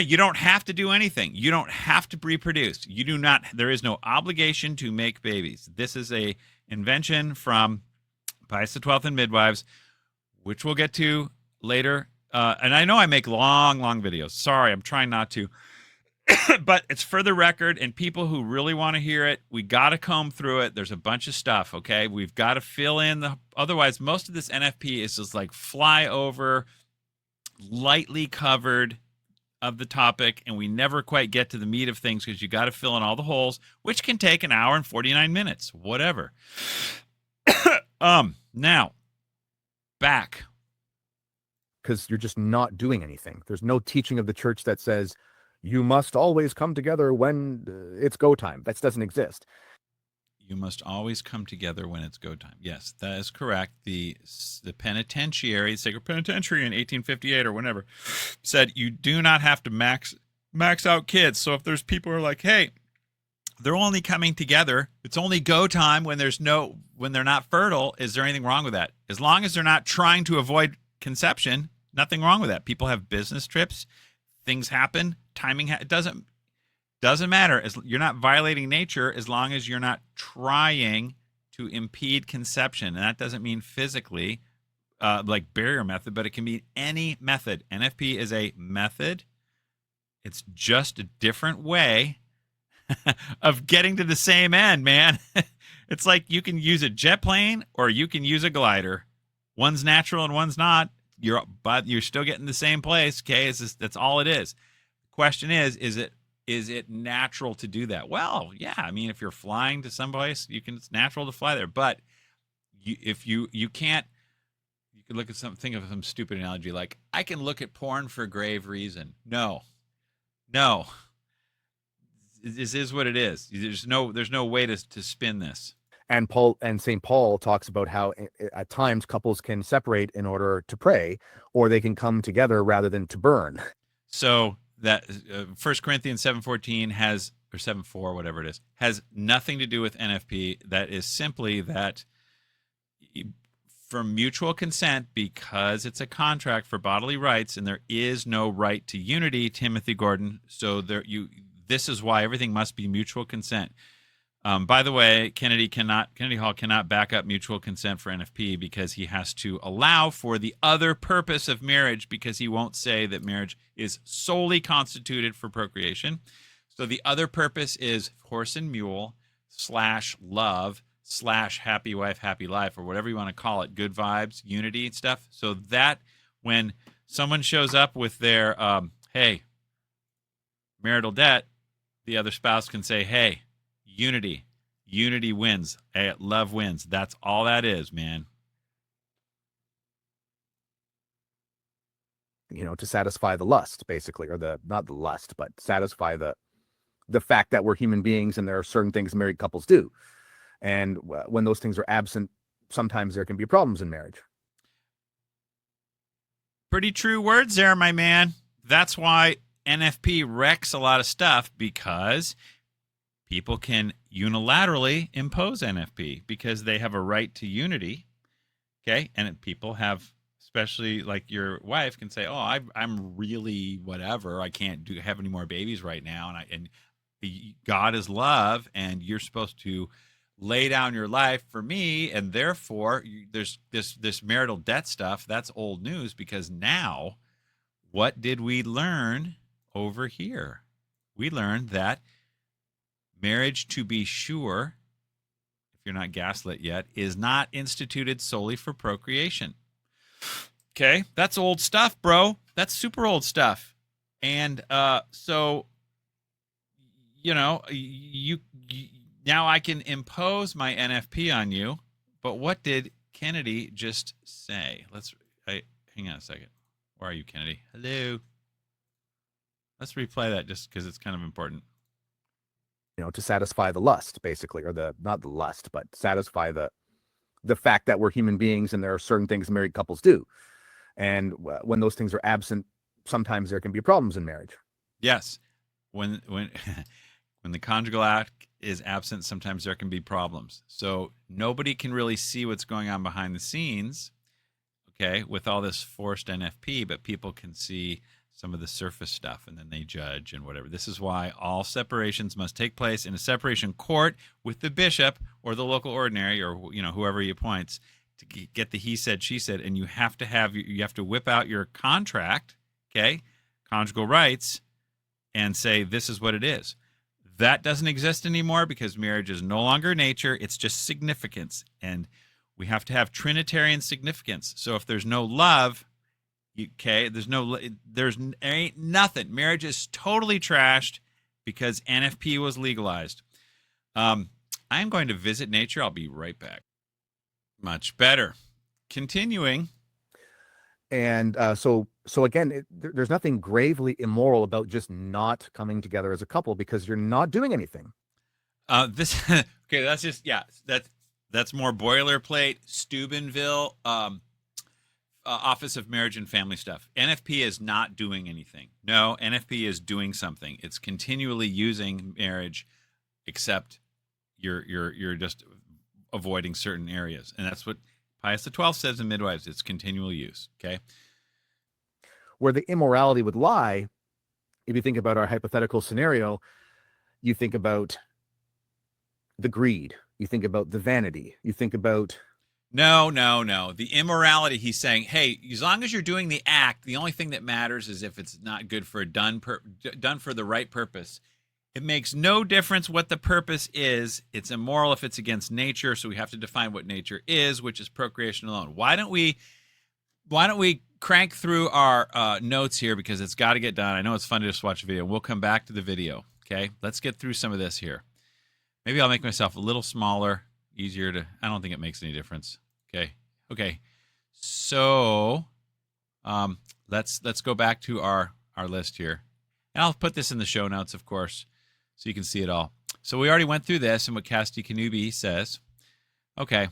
you don't have to do anything. You don't have to reproduce. You do not. There is no obligation to make babies. This is a invention from Pius XII and midwives, which we'll get to later. And I know I make long videos. Sorry, I'm trying not to. But it's for the record, and people who really want to hear it, we got to comb through it. There's a bunch of stuff, okay? We've got to fill in otherwise, most of this NFP is just like fly over, lightly covered of the topic, and we never quite get to the meat of things because you got to fill in all the holes, which can take an hour and 49 minutes, whatever. Now, back. Because you're just not doing anything. There's no teaching of the church that says, you must always come together when it's go time. That doesn't exist. You must always come together when it's go time. Yes, that is correct. The penitentiary, Sacred Penitentiary in 1858 or whenever, said you do not have to max out kids. So if there's people who are like, hey, they're only coming together, it's only go time when they're not fertile, is there anything wrong with that? As long as they're not trying to avoid conception, nothing wrong with that. People have business trips, things happen, timing it doesn't matter. You're not violating nature as long as you're not trying to impede conception. And that doesn't mean physically, like barrier method, but it can be any method. NFP is a method. It's just a different way of getting to the same end, man. It's like you can use a jet plane or you can use a glider. One's natural and one's not. But you're still getting the same place. Okay, that's all it is. The question is it natural to do that? Well, yeah. I mean, if you're flying to someplace, it's natural to fly there. But you can't. You can look at think of some stupid analogy like I can look at porn for grave reason. No. This is what it is. There's no way to spin this. And St. Paul talks about how at times couples can separate in order to pray, or they can come together rather than to burn. So that 1 Corinthians 7:14 has, or 7:4, whatever it is, has nothing to do with NFP. That is simply that for mutual consent, because it's a contract for bodily rights, and there is no right to unity, Timothy Gordon. So this is why everything must be mutual consent. By the way, Kennedy Hall cannot back up mutual consent for NFP because he has to allow for the other purpose of marriage, because he won't say that marriage is solely constituted for procreation. So the other purpose is horse and mule / love / happy wife, happy life, or whatever you want to call it, good vibes, unity and stuff. So that when someone shows up with their, hey, marital debt, the other spouse can say, hey, unity wins. Hey, love wins. That's all that is, man. to satisfy the lust, basically, or not the lust, but satisfy the fact that we're human beings and there are certain things married couples do. And when those things are absent, sometimes there can be problems in marriage. Pretty true words there, my man. That's why NFP wrecks a lot of stuff, because people can unilaterally impose NFP because they have a right to unity. Okay. And people have, especially like your wife can say, oh, I'm really whatever. I can't have any more babies right now. And God is love, and you're supposed to lay down your life for me. And therefore there's this marital debt stuff. That's old news, because now what did we learn over here? We learned that marriage, to be sure, if you're not gaslit yet, is not instituted solely for procreation. Okay, that's old stuff, bro. That's super old stuff. And so, you now I can impose my NFP on you. But what did Kennedy just say? Hang on a second. Where are you, Kennedy? Hello. Let's replay that just because it's kind of important. To satisfy the lust, basically, or not the lust, but satisfy the fact that we're human beings and there are certain things married couples do. And when those things are absent, sometimes there can be problems in marriage. Yes. When the conjugal act is absent, sometimes there can be problems. So nobody can really see what's going on behind the scenes, okay, with all this forced NFP, but people can see some of the surface stuff, and then they judge and whatever. This is why all separations must take place in a separation court with the bishop or the local ordinary, or whoever he appoints, to get the he said, she said. And you have to whip out your contract, okay, conjugal rights, and say this is what it is. That doesn't exist anymore because marriage is no longer nature; it's just significance, and we have to have Trinitarian significance. So if there's no love, okay, there's ain't nothing. Marriage is totally trashed because NFP was legalized. I'm going to visit nature. I'll be right back. Much better. Continuing. And so again, there's nothing gravely immoral about just not coming together as a couple because you're not doing anything. Okay, that's just, that's more boilerplate, Steubenville, Office of Marriage and Family stuff. NFP is not doing anything. No, NFP is doing something. It's continually using marriage, except you're just avoiding certain areas, and that's what Pius XII says in Midwives. It's continual use. Okay, where the immorality would lie, if you think about our hypothetical scenario, you think about the greed, you think about the vanity, you think about. No. The immorality, he's saying, hey, as long as you're doing the act, the only thing that matters is if it's not good for done for the right purpose. It makes no difference what the purpose is. It's immoral if it's against nature, so we have to define what nature is, which is procreation alone. Why don't we crank through our notes here, because it's got to get done. I know it's fun to just watch a video. We'll come back to the video, okay? Let's get through some of this here. Maybe I'll make myself a little smaller, easier to, I don't think it makes any difference. Okay. So let's go back to our list here. And I'll put this in the show notes, of course, so you can see it all. So we already went through this and what Casti Canubi says. Okay.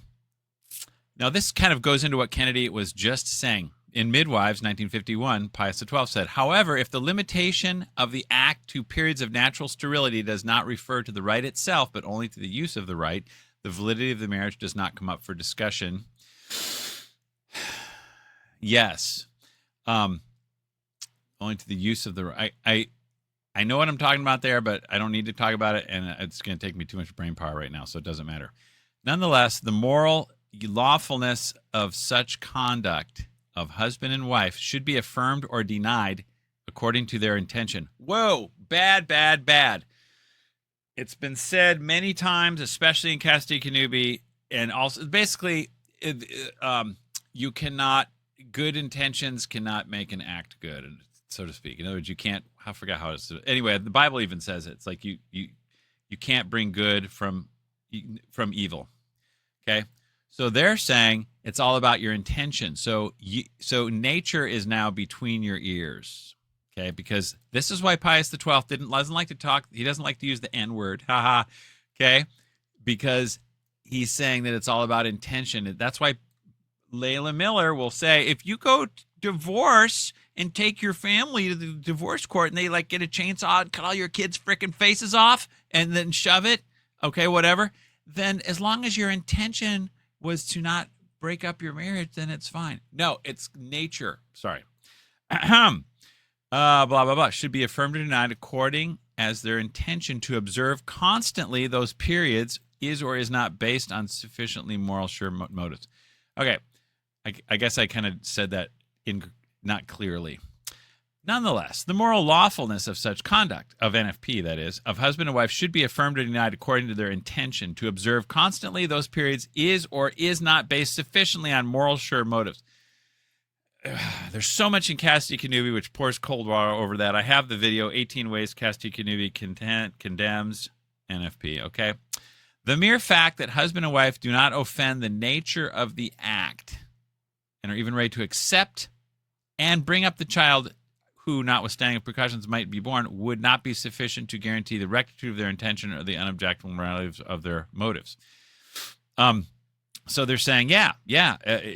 Now this kind of goes into what Kennedy was just saying. In Midwives, 1951, Pius XII said, however, if the limitation of the act to periods of natural sterility does not refer to the rite itself, but only to the use of the rite, the validity of the marriage does not come up for discussion. Yes. Only to the use of the I know what I'm talking about there, but I don't need to talk about it, and it's going to take me too much brain power right now, so it doesn't matter. Nonetheless, the moral lawfulness of such conduct of husband and wife should be affirmed or denied according to their intention. Whoa, bad. It's been said many times, especially in Casti Canubi, and also basically, you cannot, good intentions cannot make an act good, so to speak. In other words, you can't. I forgot how it's. Anyway, the Bible even says it. It's like you can't bring good from evil. Okay, So they're saying it's all about your intention. So nature is now between your ears, okay? Because this is why Pius XII doesn't like to talk. He doesn't like to use the N word, haha, okay? Because he's saying that it's all about intention. That's why Layla Miller will say, if you go divorce and take your family to the divorce court and they like get a chainsaw and cut all your kids' freaking faces off and then shove it, okay, whatever, then as long as your intention was to not break up your marriage, then it's fine. No, it's nature. Sorry. Blah, blah, blah. Should be affirmed or denied according as their intention to observe constantly those periods is or is not based on sufficiently moral sure motives. Okay. I guess I kind of said that not clearly. Nonetheless, the moral lawfulness of such conduct, of NFP that is, of husband and wife should be affirmed or denied according to their intention to observe constantly those periods is or is not based sufficiently on moral sure motives. There's so much in Casti Connubii which pours cold water over that. I have the video, 18 Ways Casti Connubii Condemns NFP, okay? The mere fact that husband and wife do not offend the nature of the act and are even ready to accept and bring up the child who, notwithstanding precautions, might be born, would not be sufficient to guarantee the rectitude of their intention or the unobjectionable morality of their motives. So they're saying,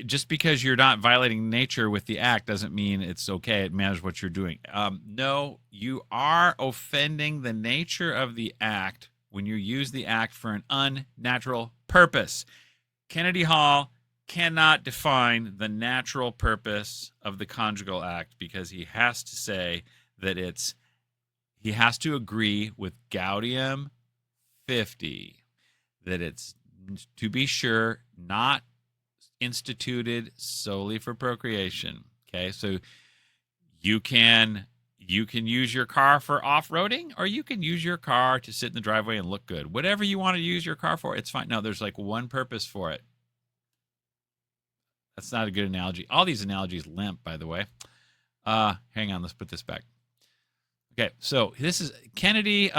just because you're not violating nature with the act doesn't mean it's okay. It matters what you're doing. No, you are offending the nature of the act when you use the act for an unnatural purpose. Kennedy Hall cannot define the natural purpose of the conjugal act because he has to say that he has to agree with Gaudium 50 that it's, to be sure, not instituted solely for procreation. Okay, so you can use your car for off-roading, or you can use your car to sit in the driveway and look good. Whatever you want to use your car for, it's fine. No, there's like one purpose for it. That's not a good analogy. All these analogies limp, by the way. Hang on, let's put this back. Okay, so this is Kennedy.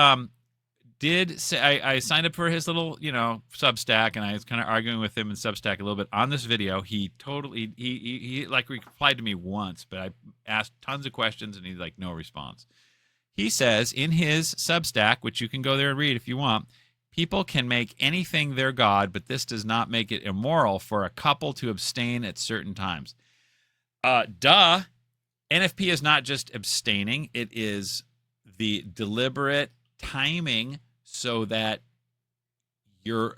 Did say I signed up for his little, Substack, and I was kind of arguing with him in Substack a little bit on this video. He totally he like replied to me once, but I asked tons of questions and he's like no response. He says in his Substack, which you can go there and read if you want, people can make anything their god, but this does not make it immoral for a couple to abstain at certain times. NFP is not just abstaining; it is the deliberate timing so that the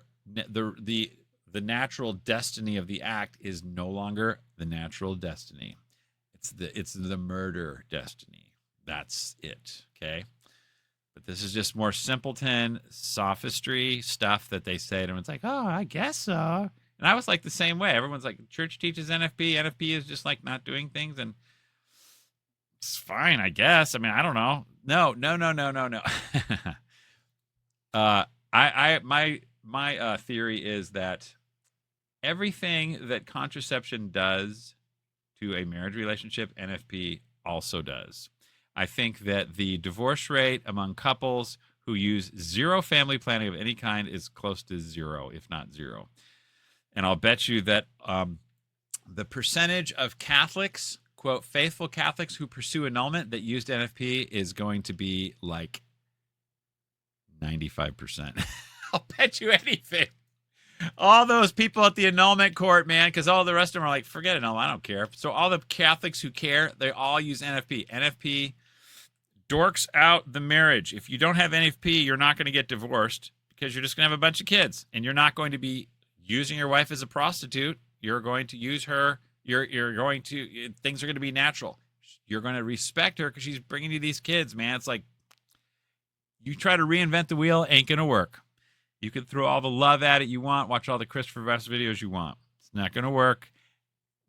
natural destiny of the act is no longer the natural destiny. It's the murder destiny. That's it. Okay. But this is just more simpleton sophistry stuff that they say, and it's like, oh, I guess so. And I was like the same way. Everyone's like, church teaches NFP. NFP is just like not doing things, and it's fine, I guess. I mean, I don't know. No. My theory is that everything that contraception does to a marriage relationship, NFP also does. I think that the divorce rate among couples who use zero family planning of any kind is close to zero, if not zero. And I'll bet you that the percentage of Catholics, quote, faithful Catholics who pursue annulment that used NFP is going to be like 95%. I'll bet you anything. All those people at the annulment court, man, because all the rest of them are like, forget annulment, I don't care. So all the Catholics who care, they all use NFP. NFP dorks out the marriage. If you don't have NFP, you're not going to get divorced because you're just going to have a bunch of kids, and you're not going to be using your wife as a prostitute. You're going to use her. You're going to, things are going to be natural. You're going to respect her because she's bringing you these kids, man. It's like you try to reinvent the wheel, ain't going to work. You can throw all the love at it you want, watch all the Christopher Vest videos you want. It's not going to work.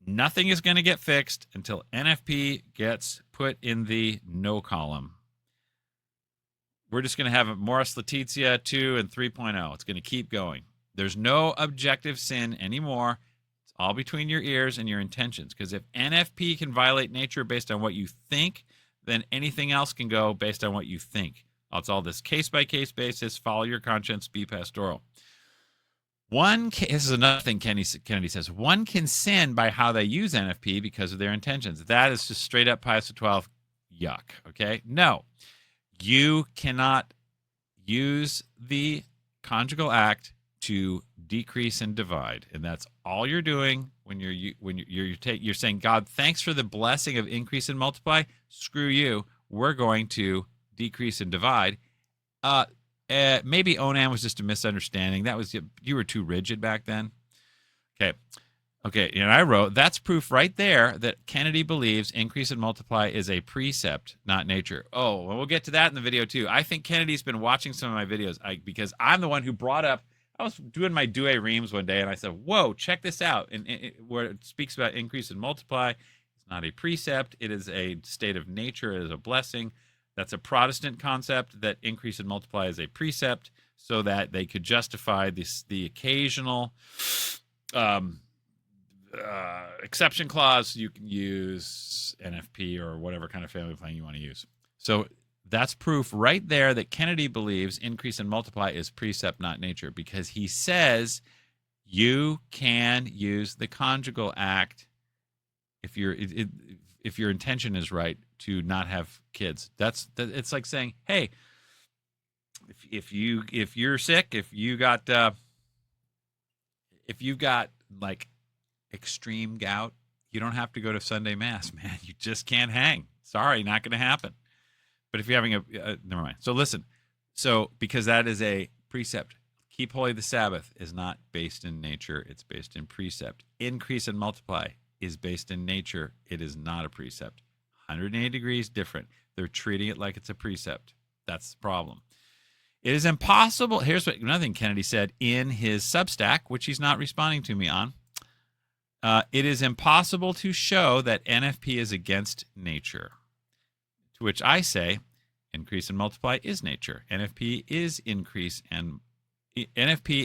Nothing is going to get fixed until NFP gets put in the no column. We're just going to have a Morris Laetitia 2 and 3.0. It's going to keep going. There's no objective sin anymore. It's all between your ears and your intentions. Because if NFP can violate nature based on what you think, then anything else can go based on what you think. It's all this case-by-case basis, follow your conscience, be pastoral. This is another thing Kennedy says. One can sin by how they use NFP because of their intentions. That is just straight up Pius XII yuck. Okay, no, you cannot use the conjugal act to decrease and divide, and that's all you're doing when you're saying, God, thanks for the blessing of increase and multiply. Screw you. We're going to decrease and divide. Maybe Onan was just a misunderstanding. You were too rigid back then. Okay. And I wrote, that's proof right there that Kennedy believes increase and multiply is a precept, not nature. Oh, well, we'll get to that in the video too. I think Kennedy's been watching some of my videos because I'm the one who brought up. I was doing my Douay Reams one day, and I said, "Whoa, check this out!" And where it speaks about increase and multiply, it's not a precept; it is a state of nature. It is a blessing. That's a Protestant concept, that increase and multiply is a precept, so that they could justify the occasional exception clause. You can use NFP or whatever kind of family planning you want to use. So that's proof right there that Kennedy believes increase and multiply is precept, not nature, because he says you can use the conjugal act if your intention is right to not have kids. It's like saying, hey, if you're sick, if you got like extreme gout, you don't have to go to Sunday Mass, man. You just can't hang. Sorry, not going to happen. But if you're having never mind. So listen. So because that is a precept, keep holy the Sabbath is not based in nature. It's based in precept. Increase and multiply is based in nature. It is not a precept. 180 degrees different. They're treating it like it's a precept. That's the problem. It is impossible. Here's another thing Kennedy said in his Substack, which he's not responding to me on. It is impossible to show that NFP is against nature. To which I say, increase and multiply is nature. NFP is NFP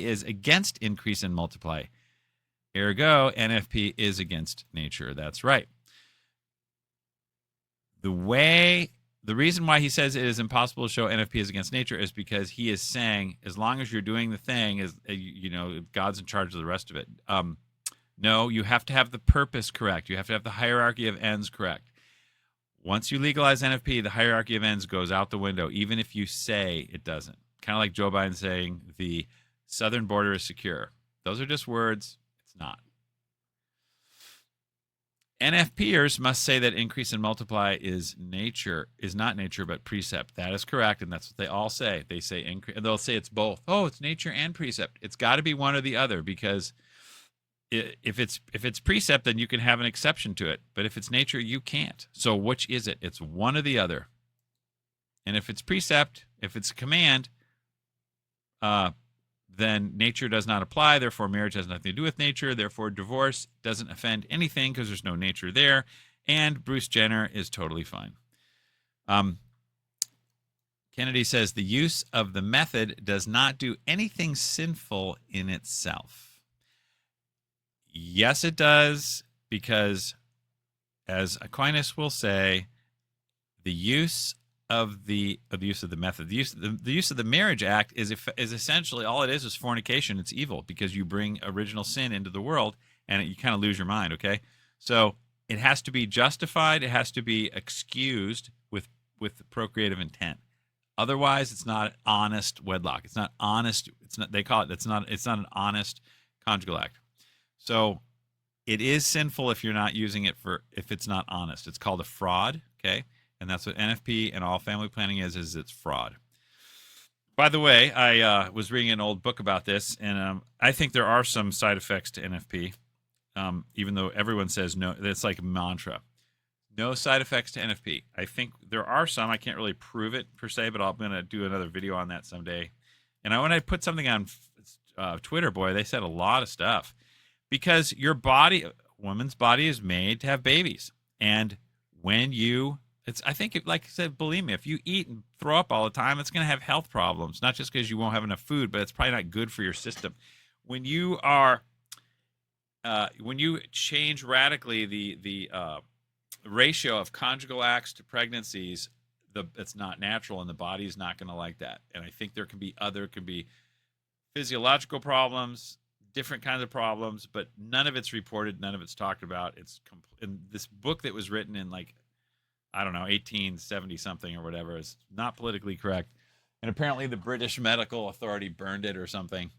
is against increase and multiply. Ergo, NFP is against nature. That's right. The reason why he says it is impossible to show NFP is against nature is because he is saying, as long as you're doing the thing, God's in charge of the rest of it. No, you have to have the purpose correct. You have to have the hierarchy of ends correct. Once you legalize NFP, the hierarchy of ends goes out the window, even if you say it doesn't. Kind of like Joe Biden saying the southern border is secure. Those are just words. It's not. NFPers must say that increase and multiply is not nature, but precept. That is correct, and that's what they all say. They say increase, they'll say it's both. Oh, it's nature and precept. It's got to be one or the other, because if it's precept, then you can have an exception to it. But if it's nature, you can't. So which is it? It's one or the other. And if it's precept, if it's a command, then nature does not apply. Therefore, marriage has nothing to do with nature. Therefore, divorce doesn't offend anything because there's no nature there. And Bruce Jenner is totally fine. Kennedy says the use of the method does not do anything sinful in itself. Yes, it does, because as Aquinas will say, the use of the method, the use of the marriage act is essentially all it is fornication. It's evil because you bring original sin into the world, and you kind of lose your mind. Okay, so it has to be justified. It has to be excused with procreative intent. Otherwise, it's not honest wedlock. It's not honest. It's not. They call it. It's not an honest conjugal act. So it is sinful if you're not using it if it's not honest. It's called a fraud. Okay. And that's what NFP and all family planning is it's fraud. By the way, I was reading an old book about this, and I think there are some side effects to NFP, even though everyone says no. It's like a mantra. No side effects to NFP. I think there are some. I can't really prove it per se, but I'm going to do another video on that someday. And when I put something on Twitter, boy, they said a lot of stuff. Because your body, woman's body is made to have babies. And when I think, like I said, believe me, if you eat and throw up all the time, it's going to have health problems. Not just because you won't have enough food, but it's probably not good for your system. When you change radically the ratio of conjugal acts to pregnancies, it's not natural, and the body is not going to like that. And I think there can be physiological problems different kinds of problems, but none of it's reported, none of it's talked about. It's in this book that was written in like, I don't know, 1870 something or whatever, is not politically correct. And apparently the British Medical Authority burned it or something.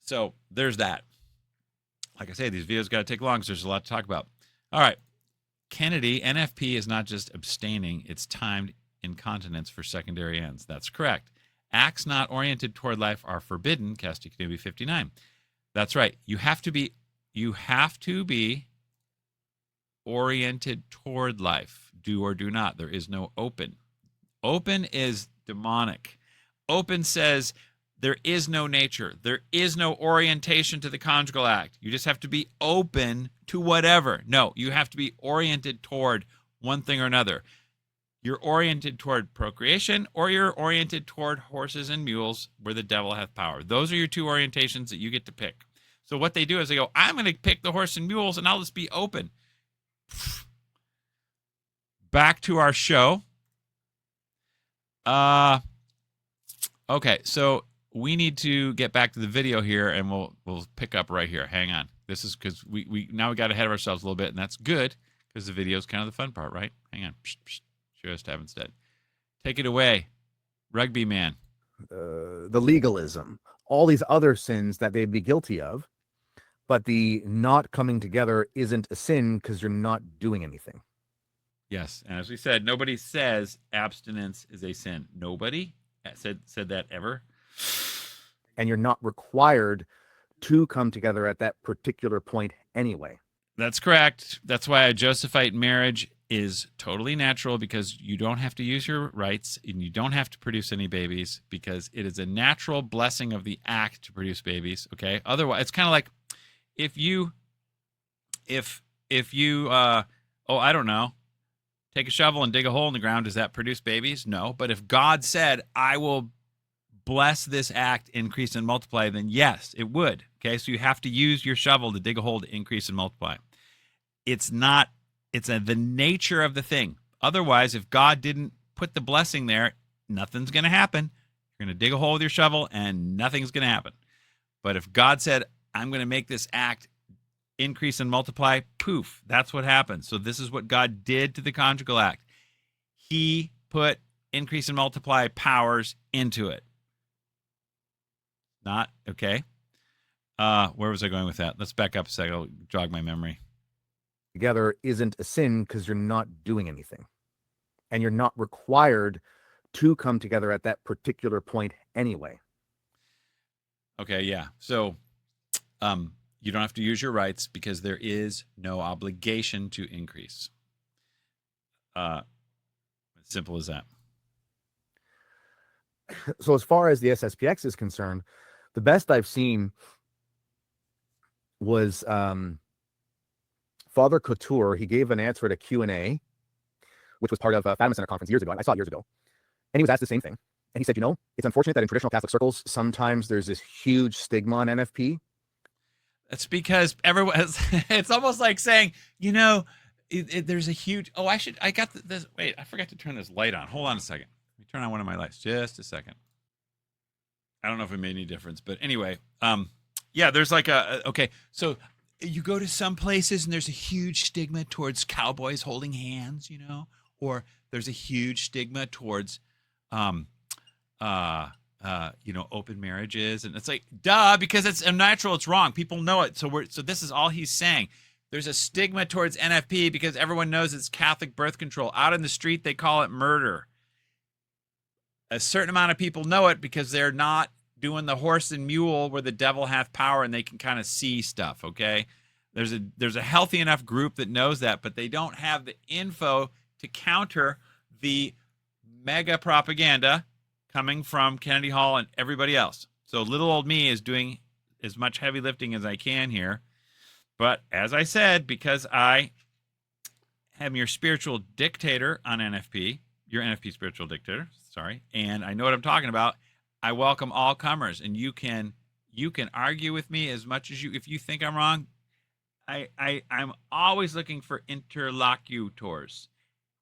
So there's that. Like I say, these videos got to take long because there's a lot to talk about. All right. Kennedy, NFP is not just abstaining, it's timed incontinence for secondary ends. That's correct. Acts not oriented toward life are forbidden, Casti Canubi 59. That's right. You have to be oriented toward life. Do or do not. There is no open. Open is demonic. Open says there is no nature. There is no orientation to the conjugal act. You just have to be open to whatever. No, you have to be oriented toward one thing or another. You're oriented toward procreation, or you're oriented toward horses and mules where the devil hath power. Those are your two orientations that you get to pick. So what they do is they go, I'm going to pick the horse and mules and I'll just be open. Back to our show. Okay, so we need to get back to the video here, and we'll pick up right here. Hang on. This is because we got ahead of ourselves a little bit, and that's good because the video is kind of the fun part, right? Hang on. Show us tab instead. Take it away, Rugby Man. The legalism, all these other sins that they'd be guilty of, but the not coming together isn't a sin because you're not doing anything. Yes, and as we said, nobody says abstinence is a sin. Nobody said that ever. And you're not required to come together at that particular point anyway. That's correct. That's why a Josephite marriage is totally natural, because you don't have to use your rights and you don't have to produce any babies, because it is a natural blessing of the act to produce babies. Okay. Otherwise, it's kind of like if you, I don't know, take a shovel and dig a hole in the ground, does that produce babies? No. But if God said, I will bless this act, increase and multiply, then yes, it would. Okay. So you have to use your shovel to dig a hole to increase and multiply. It's the nature of the thing. Otherwise, if God didn't put the blessing there, nothing's going to happen. You're going to dig a hole with your shovel and nothing's going to happen. But if God said, I'm going to make this act increase and multiply, poof, that's what happens. So this is what God did to the conjugal act. He put increase and multiply powers into it. Not, okay. Where was I going with that? Let's back up a second. I'll jog my memory. Together isn't a sin because you're not doing anything. And you're not required to come together at that particular point anyway. Okay, yeah. So you don't have to use your rights because there is no obligation to increase. Simple as that. So as far as the SSPX is concerned, the best I've seen was Father Couture. He gave an answer at a Q&A, which was part of a Fatima Center conference years ago. I saw it years ago. And he was asked the same thing. And he said, it's unfortunate that in traditional Catholic circles, sometimes there's this huge stigma on NFP. That's because everyone, it's almost like saying, there's a huge, wait, I forgot to turn this light on. Hold on a second. Let me turn on one of my lights. Just a second. I don't know if it made any difference, but anyway, yeah, there's like okay, so you go to some places and there's a huge stigma towards cowboys holding hands, or there's a huge stigma towards, open marriages. And it's like, duh, because it's unnatural. It's wrong. People know it. So this is all he's saying. There's a stigma towards NFP because everyone knows it's Catholic birth control. Out in the street, they call it murder. A certain amount of people know it because they're not doing the horse and mule where the devil hath power and they can kind of see stuff. Okay. There's a healthy enough group that knows that, but they don't have the info to counter the mega propaganda coming from Kennedy Hall and everybody else. So little old me is doing as much heavy lifting as I can here. But as I said, because I am your spiritual dictator on NFP, your NFP spiritual dictator, sorry, and I know what I'm talking about, I welcome all comers, and you can argue with me as much as if you think I'm wrong. I'm always looking for interlocutors.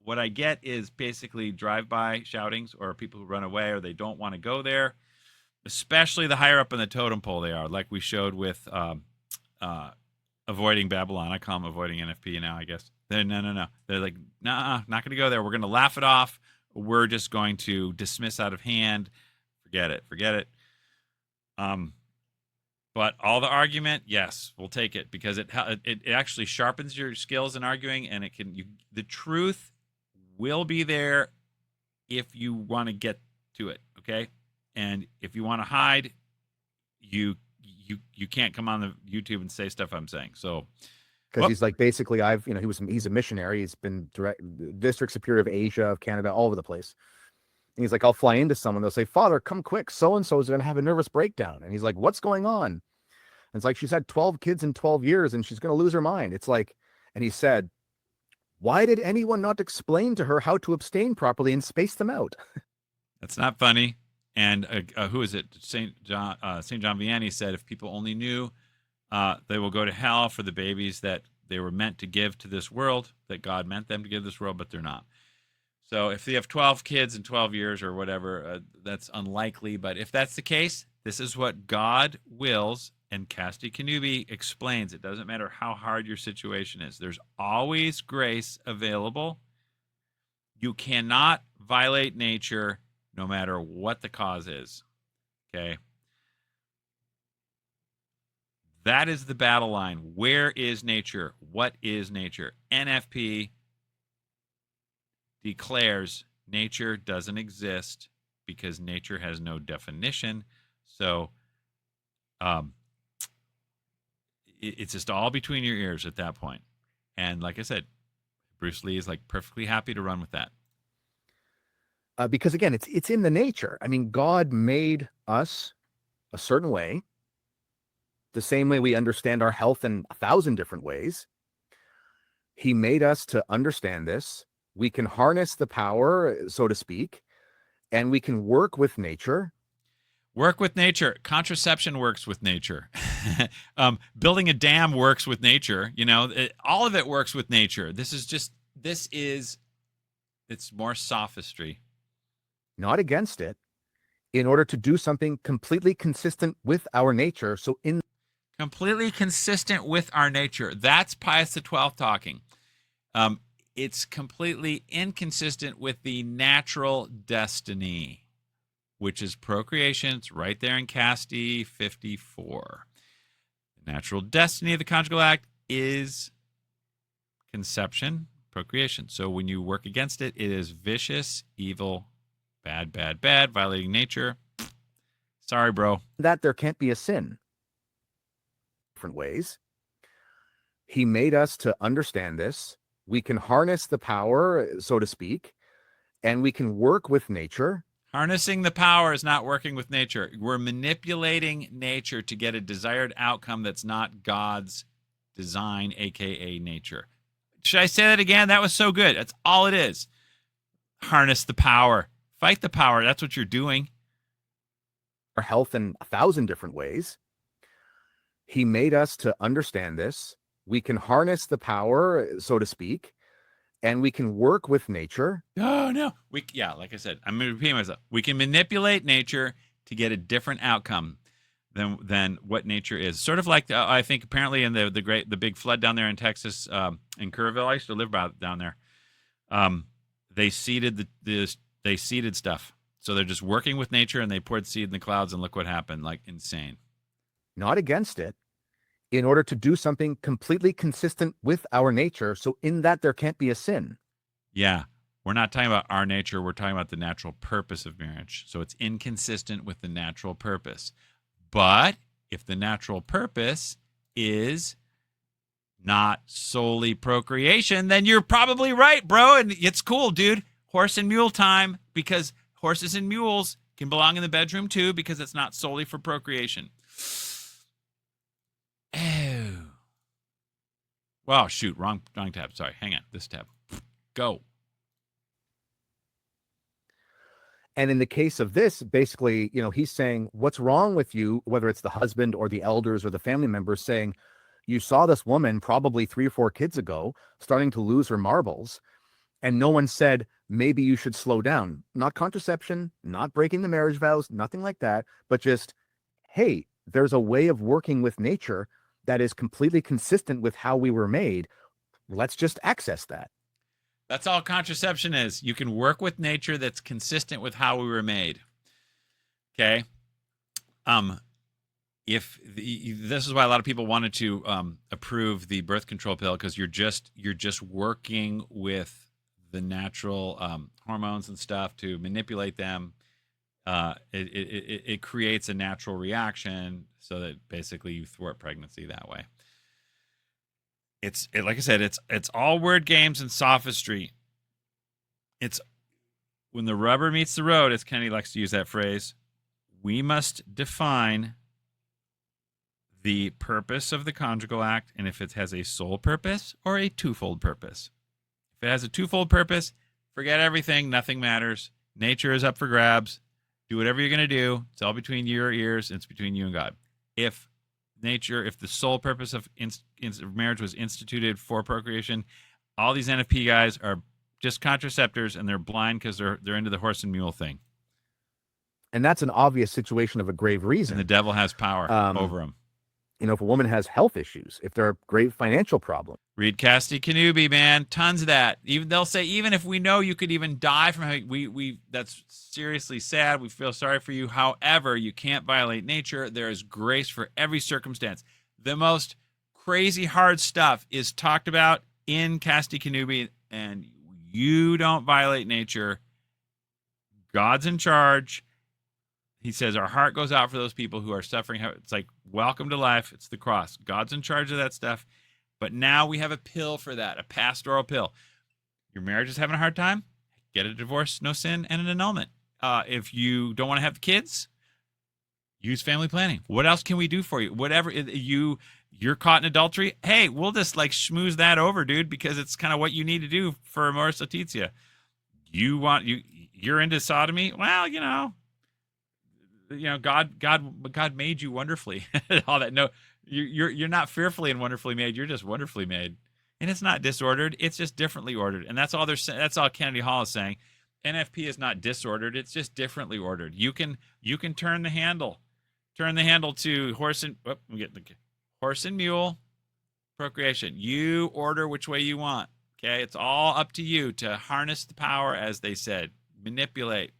What I get is basically drive-by shoutings or people who run away or they don't want to go there. especially the higher up in the totem pole they are, like we showed with avoiding Babylon. I call them avoiding NFP now, I guess. No. They're like, nah, not going to go there. We're going to laugh it off. We're just going to dismiss out of hand. Forget it. But all the argument, yes, we'll take it, because it actually sharpens your skills in arguing, and the truth will be there if you want to get to it, okay? And if you want to hide, you can't come on the YouTube and say stuff I'm saying. So, because he's like, basically, he's a missionary. He's been district superior of Asia, of Canada, all over the place. And he's like, I'll fly into someone. They'll say, Father, come quick. So-and-so is going to have a nervous breakdown. And he's like, what's going on? And it's like, she's had 12 kids in 12 years and she's going to lose her mind. It's like, and he said, why did anyone not explain to her how to abstain properly and space them out? That's not funny. And who is it? St. John Vianney said, if people only knew, they will go to hell for the babies that they were meant to give to this world, that God meant them to give this world, but they're not. So if they have 12 kids in 12 years or whatever, that's unlikely. But if that's the case, this is what God wills. And Casti Kanubi explains, it doesn't matter how hard your situation is. There's always grace available. You cannot violate nature no matter what the cause is. Okay? That is the battle line. Where is nature? What is nature? NFP declares nature doesn't exist because nature has no definition. So it's just all between your ears at that point. And like I said, Bruce Lee is like perfectly happy to run with that. Because again, it's in the nature. I mean, God made us a certain way, the same way we understand our health in 1,000 different ways. He made us to understand this. We can harness the power, so to speak, and we can work with nature. Work with nature. Contraception works with nature. Building a dam works with nature. All of it works with nature. It's more sophistry. Not against it, in order to do something completely consistent with our nature. So completely consistent with our nature. That's Pius XII talking. It's completely inconsistent with the natural destiny, which is procreation. It's right there in Casti 54. The natural destiny of the conjugal act is conception, procreation. So when you work against it, it is vicious, evil, bad, violating nature. Sorry, bro. that there can't be a sin. Different ways. He made us to understand this. We can harness the power, so to speak, and we can work with nature. Harnessing the power is not working with nature. We're manipulating nature to get a desired outcome that's not God's design, aka nature. Should I say that again? That was so good. That's all it is. Harness the power. Fight the power. That's what you're doing. Our health in 1,000 different ways. He made us to understand this. We can harness the power, so to speak, and we can work with nature. No. Like I said, I'm going to repeat myself. We can manipulate nature to get a different outcome than what nature is. Sort of like I think apparently in the big flood down there in Texas, in Kerrville. I used to live down there. They seeded they seeded stuff. So they're just working with nature, and they poured seed in the clouds, and look what happened. Like insane. Not against it, in order to do something completely consistent with our nature. So in that there can't be a sin. Yeah. We're not talking about our nature. We're talking about the natural purpose of marriage. So it's inconsistent with the natural purpose. But if the natural purpose is not solely procreation, then you're probably right, bro. And it's cool, dude. Horse and mule time, because horses and mules can belong in the bedroom too, because it's not solely for procreation. Oh. Wow, shoot, wrong tab. Sorry, hang on. This tab. Go. And in the case of this, basically, he's saying, what's wrong with you, whether it's the husband or the elders or the family members, saying, you saw this woman probably 3 or 4 kids ago starting to lose her marbles. And no one said, maybe you should slow down. Not contraception, not breaking the marriage vows, nothing like that, but just, hey, there's a way of working with nature that is completely consistent with how we were made. Let's just access that. That's all contraception is. You can work with nature that's consistent with how we were made. Okay. This is why a lot of people wanted to approve the birth control pill, because you're just working with the natural hormones and stuff to manipulate them. It creates a natural reaction so that basically you thwart pregnancy that way. Like I said, it's all word games and sophistry. It's when the rubber meets the road, as Kenny likes to use that phrase, we must define the purpose of the conjugal act, and if it has a sole purpose or a twofold purpose. If it has a twofold purpose, forget everything, nothing matters. Nature is up for grabs. Do whatever you're going to do. It's all between your ears, and it's between you and God. If the sole purpose of marriage was instituted for procreation, all these NFP guys are just contraceptors, and they're blind because they're into the horse and mule thing. And that's an obvious situation of a grave reason. And the devil has power over them. You know, if a woman has health issues, if there are great financial problems. Read Casti Canubi, man. Tons of that. They'll say, even if we know you could even die from having, we that's seriously sad. We feel sorry for you. However, you can't violate nature. There is grace for every circumstance. The most crazy hard stuff is talked about in Casti Canubi, and you don't violate nature. God's in charge. He says our heart goes out for those people who are suffering. It's like, welcome to life. It's the cross. God's in charge of that stuff. But now we have a pill for that, a pastoral pill. Your marriage is having a hard time? Get a divorce, no sin, and an annulment. If you don't want to have the kids, use family planning. What else can we do for you? Whatever you're caught in adultery, hey, we'll just like schmooze that over, dude, because it's kind of what you need to do for Amoris Laetitia. You're into sodomy? Well, God made you wonderfully. All that. No, you're not fearfully and wonderfully made. You're just wonderfully made, and it's not disordered. It's just differently ordered, and that's all they're saying. That's all Kennedy Hall is saying. NFP is not disordered. It's just differently ordered. You can turn the handle to horse and mule procreation. You order which way you want. Okay, it's all up to you to harness the power, as they said, manipulate.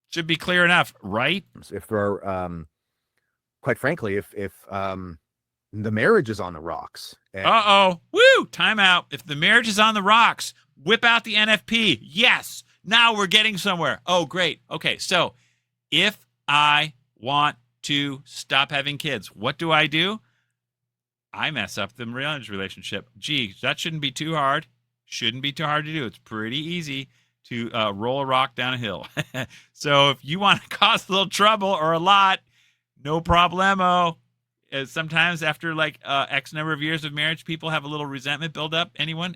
Should be clear enough, right? If there are, quite frankly, if the marriage is on the rocks. Woo! Time out. If the marriage is on the rocks, whip out the NFP. Yes. Now we're getting somewhere. Oh, great. Okay, so if I want to stop having kids, what do? I mess up the marriage relationship. Gee, that shouldn't be too hard. Shouldn't be too hard to do. It's pretty easy to roll a rock down a hill. So if you want to cause a little trouble or a lot, no problemo. Sometimes after like X number of years of marriage, people have a little resentment build up. Anyone?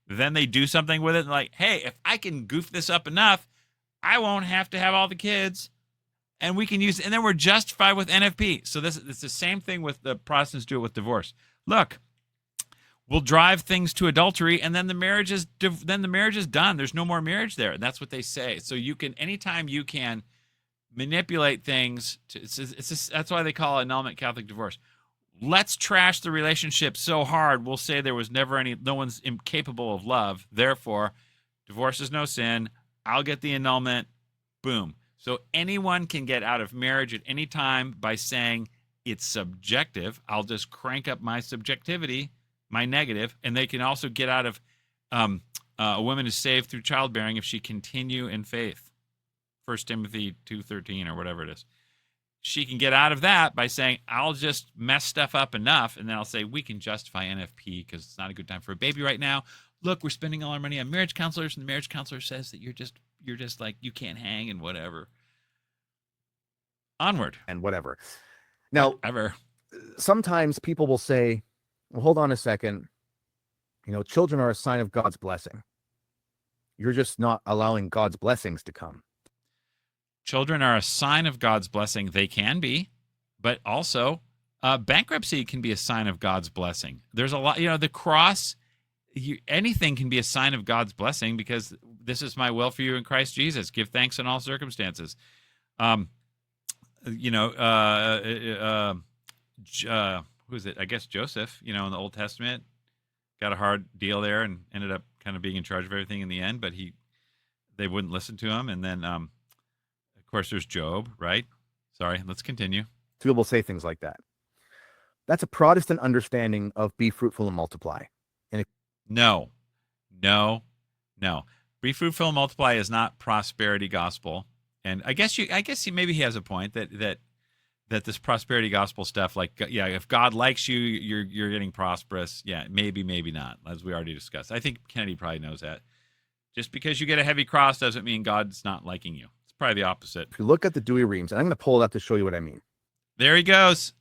Then they do something with it. And like, hey, if I can goof this up enough, I won't have to have all the kids. And we can use it. And then we're justified with NFP. So it's the same thing with the Protestants do it with divorce. Look, we'll drive things to adultery, and then the marriage is done. There's no more marriage there. And that's what they say. So anytime you can manipulate things, that's why they call annulment Catholic divorce. Let's trash the relationship so hard, we'll say there was no one's incapable of love. Therefore, divorce is no sin. I'll get the annulment. Boom. So anyone can get out of marriage at any time by saying it's subjective. I'll just crank up my subjectivity, my negative, and they can also get out of a woman is saved through childbearing if she continue in faith. 1 Timothy 2:13 or whatever it is. She can get out of that by saying, I'll just mess stuff up enough, and then I'll say, we can justify NFP because it's not a good time for a baby right now. Look, we're spending all our money on marriage counselors, and the marriage counselor says that you're just like, you can't hang and whatever. Onward. And whatever. Now, ever. Sometimes people will say, well, hold on a second. Children are a sign of God's blessing. You're just not allowing God's blessings to come. Children are a sign of God's blessing. They can be, but also bankruptcy can be a sign of God's blessing. There's a lot, the cross, anything can be a sign of God's blessing, because this is my will for you in Christ Jesus. Give thanks in all circumstances. You know, who is it? I guess Joseph, you know, in the Old Testament, got a hard deal there and ended up kind of being in charge of everything in the end, but they wouldn't listen to him. And then, of course, there's Job, right? Sorry, let's continue. People will say things like that. That's a Protestant understanding of be fruitful and multiply. No. Be fruitful and multiply is not prosperity gospel. And I guess maybe he has a point that this prosperity gospel stuff, like, yeah, if God likes you, you're getting prosperous. Yeah, maybe not, as we already discussed. I think Kennedy probably knows that. Just because you get a heavy cross doesn't mean God's not liking you. It's probably the opposite. If you look at the Dewey Reams, and I'm going to pull it up to show you what I mean. There he goes.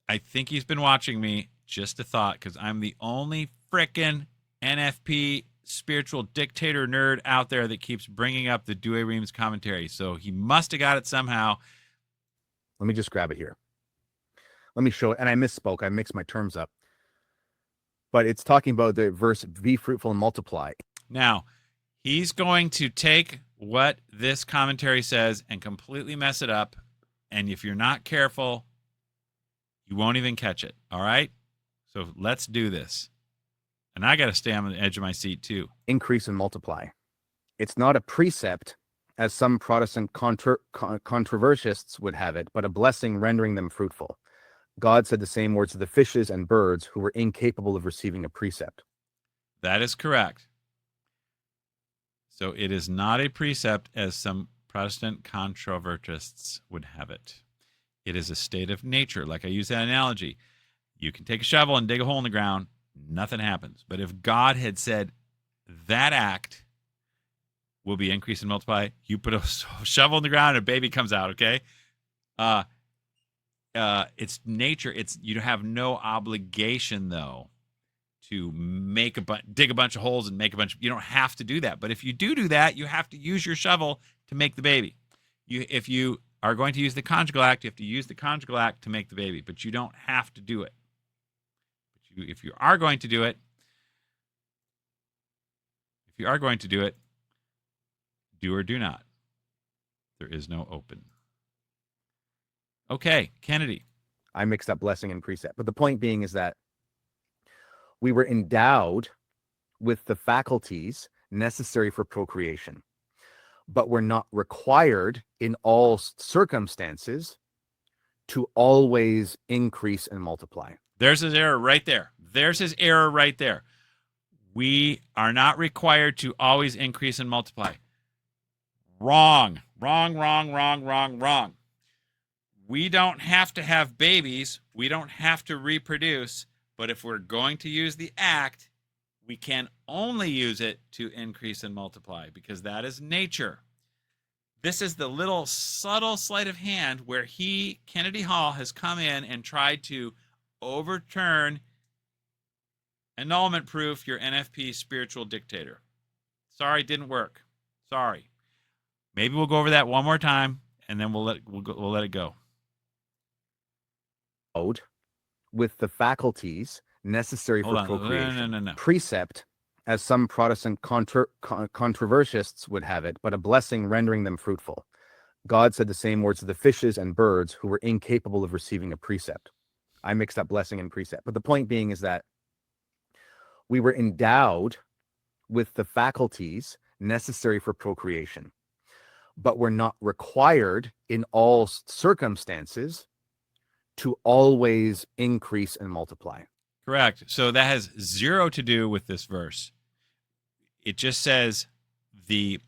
I think he's been watching me. Just a thought, because I'm the only frickin' NFP spiritual dictator nerd out there that keeps bringing up the Dewey Reams commentary. So he must have got it somehow. Let me just grab it here. Let me show it. And I misspoke. I mixed my terms up. But it's talking about the verse, be fruitful and multiply. Now, he's going to take what this commentary says and completely mess it up. And if you're not careful, you won't even catch it. All right? So let's do this. And I got to stay on the edge of my seat too. Increase and multiply. It's not a precept, as some Protestant controversists would have it, but a blessing rendering them fruitful. God said the same words to the fishes and birds who were incapable of receiving a precept. That is correct. So it is not a precept, as some Protestant controversists would have it. It is a state of nature. Like I use that analogy. You can take a shovel and dig a hole in the ground. Nothing happens. But if God had said that act will be increase and multiply, you put a shovel in the ground and a baby comes out, okay? It's nature. You have no obligation, though, to dig a bunch of holes and make a bunch of, you don't have to do that. But if you do that, you have to use your shovel to make the baby. If you are going to use the conjugal act, you have to use the conjugal act to make the baby, but you don't have to do it. If you are going to do it, do or do not. There is no open. Okay, Kennedy. I mixed up blessing and precept. But the point being is that we were endowed with the faculties necessary for procreation, but we're not required in all circumstances to always increase and multiply. There's his error right there. We are not required to always increase and multiply. Wrong. We don't have to have babies. We don't have to reproduce. But if we're going to use the act, we can only use it to increase and multiply, because that is nature. This is the little subtle sleight of hand where Kennedy Hall, has come in and tried to overturn annulment proof your NFP spiritual dictator. Sorry, didn't work. Sorry. Maybe we'll go over that one more time, and then we'll let it go. With the faculties necessary for procreation. No. Precept, as some Protestant controversists would have it, but a blessing rendering them fruitful. God said the same words to the fishes and birds who were incapable of receiving a precept. I mixed up blessing and precept. But the point being is that we were endowed with the faculties necessary for procreation, but we're not required in all circumstances to always increase and multiply. Correct. So that has zero to do with this verse. It just says the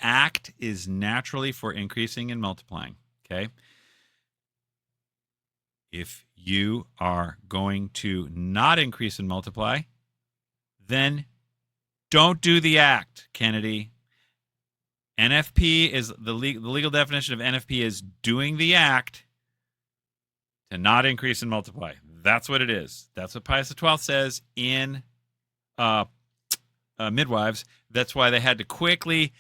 act is naturally for increasing and multiplying. Okay. If you are going to not increase and multiply, then don't do the act, Kennedy. NFP is the legal definition of NFP is doing the act to not increase and multiply. That's what it is. That's what Pius XII says in Midwives. That's why they had to quickly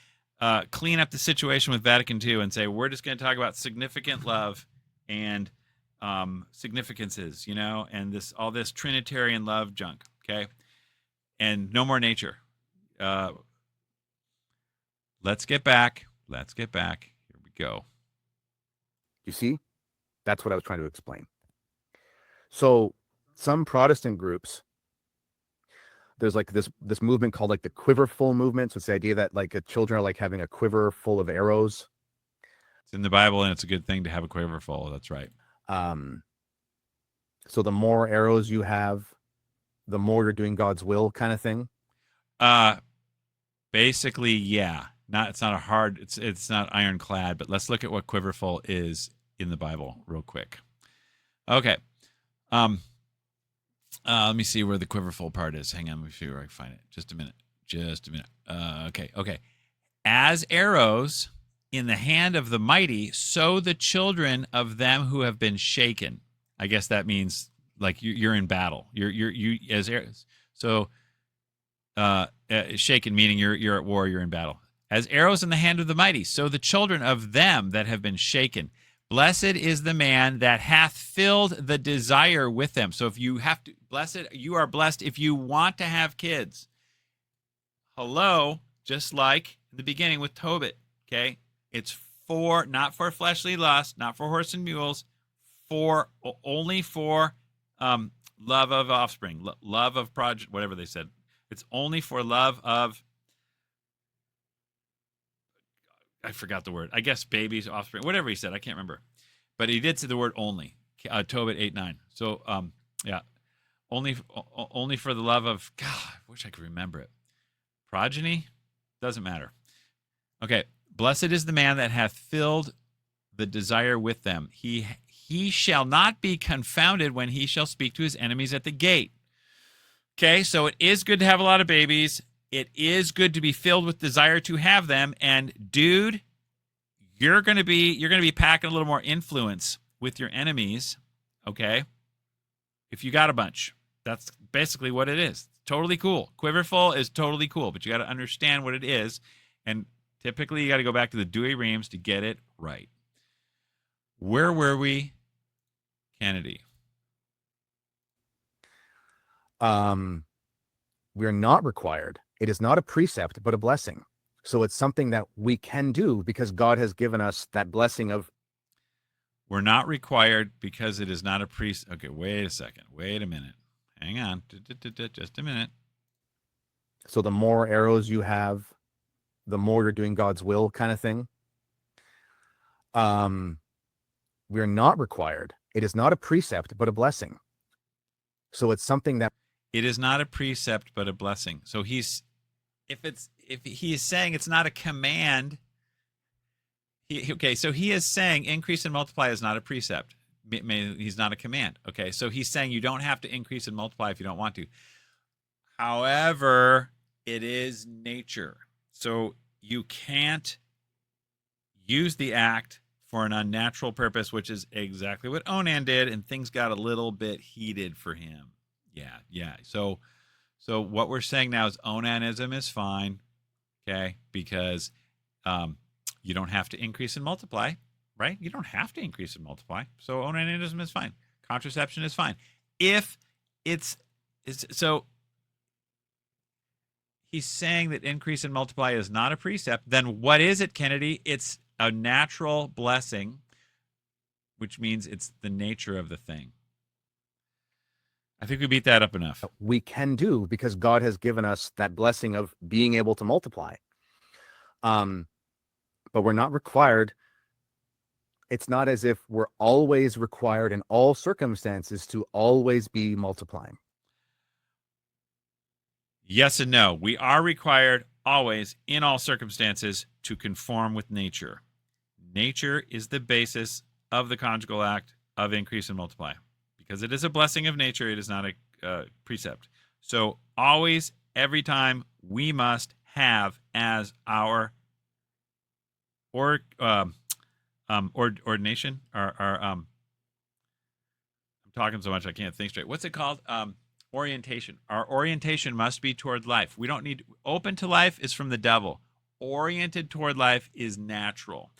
clean up the situation with Vatican II and say, we're just going to talk about significant love and significances, and all this Trinitarian love junk. Okay. and no more nature. Let's get back. Here we go. You see, that's what I was trying to explain. So some Protestant groups, there's like this movement called like the quiverful movement. So it's the idea that like children are like having a quiver full of arrows. It's in the Bible, and it's a good thing to have a quiver full. That's right. So the more arrows you have, the more you're doing God's will, kind of thing. Basically, yeah. It's not ironclad, but let's look at what quiverful is in the Bible real quick. Okay. Let me see where the quiverful part is. Hang on, let me see where I can find it. Just a minute. Okay. As arrows in the hand of the mighty, so the children of them who have been shaken. I guess that means like you're in battle. You as arrows. So shaken meaning you're at war. You're in battle. As arrows in the hand of the mighty, so the children of them that have been shaken. Blessed is the man that hath filled the desire with them. So if you have to, you are blessed if you want to have kids. Hello, just like in the beginning with Tobit, okay? It's not for fleshly lust, not for horse and mules, only for love of offspring, love of project, whatever they said. It's only for love of, I forgot the word. I guess babies, offspring, whatever he said. I can't remember. But he did say the word only. Tobit 8:9. So, yeah. Only for the love of, God, I wish I could remember it. Progeny? Doesn't matter. Okay. Blessed is the man that hath filled the desire with them. He shall not be confounded when he shall speak to his enemies at the gate. Okay. So it is good to have a lot of babies. It is good to be filled with desire to have them. And dude, you're going to be packing a little more influence with your enemies. Okay. If you got a bunch, that's basically what it is. Totally cool. Quiverful is totally cool, but you got to understand what it is. And typically you got to go back to the Dewey Reams to get it right. Where were we, Kennedy? We're not required. It is not a precept, but a blessing. So it's something that we can do because God has given us that blessing of. We're not required because it is not a precept. Okay, wait a second. Wait a minute. Hang on. Just a minute. So the more arrows you have, the more you're doing God's will, kind of thing. We're not required. It is not a precept, but a blessing. So it's something that. It is not a precept, but a blessing. So if he is saying it's not a command, so he is saying increase and multiply is not a precept. He's not a command. Okay, so he's saying you don't have to increase and multiply if you don't want to. However, it is nature. So you can't use the act for an unnatural purpose, which is exactly what Onan did, and things got a little bit heated for him. Yeah. So what we're saying now is onanism is fine, okay? Because you don't have to increase and multiply, right? You don't have to increase and multiply. So onanism is fine. Contraception is fine. If so he's saying that increase and multiply is not a precept, then what is it, Kennedy? It's a natural blessing, which means it's the nature of the thing. I think we beat that up enough. We can do because God has given us that blessing of being able to multiply. But we're not required. It's not as if we're always required in all circumstances to always be multiplying. Yes and no. We are required always in all circumstances to conform with nature. Nature is the basis of the conjugal act of increase and multiply. Because it is a blessing of nature, it is not a precept. So always, every time, we must have as our ordination, I'm talking so much I can't think straight. What's it called? Orientation. Our orientation must be toward life. We don't need open to life is from the devil. Oriented toward life is natural.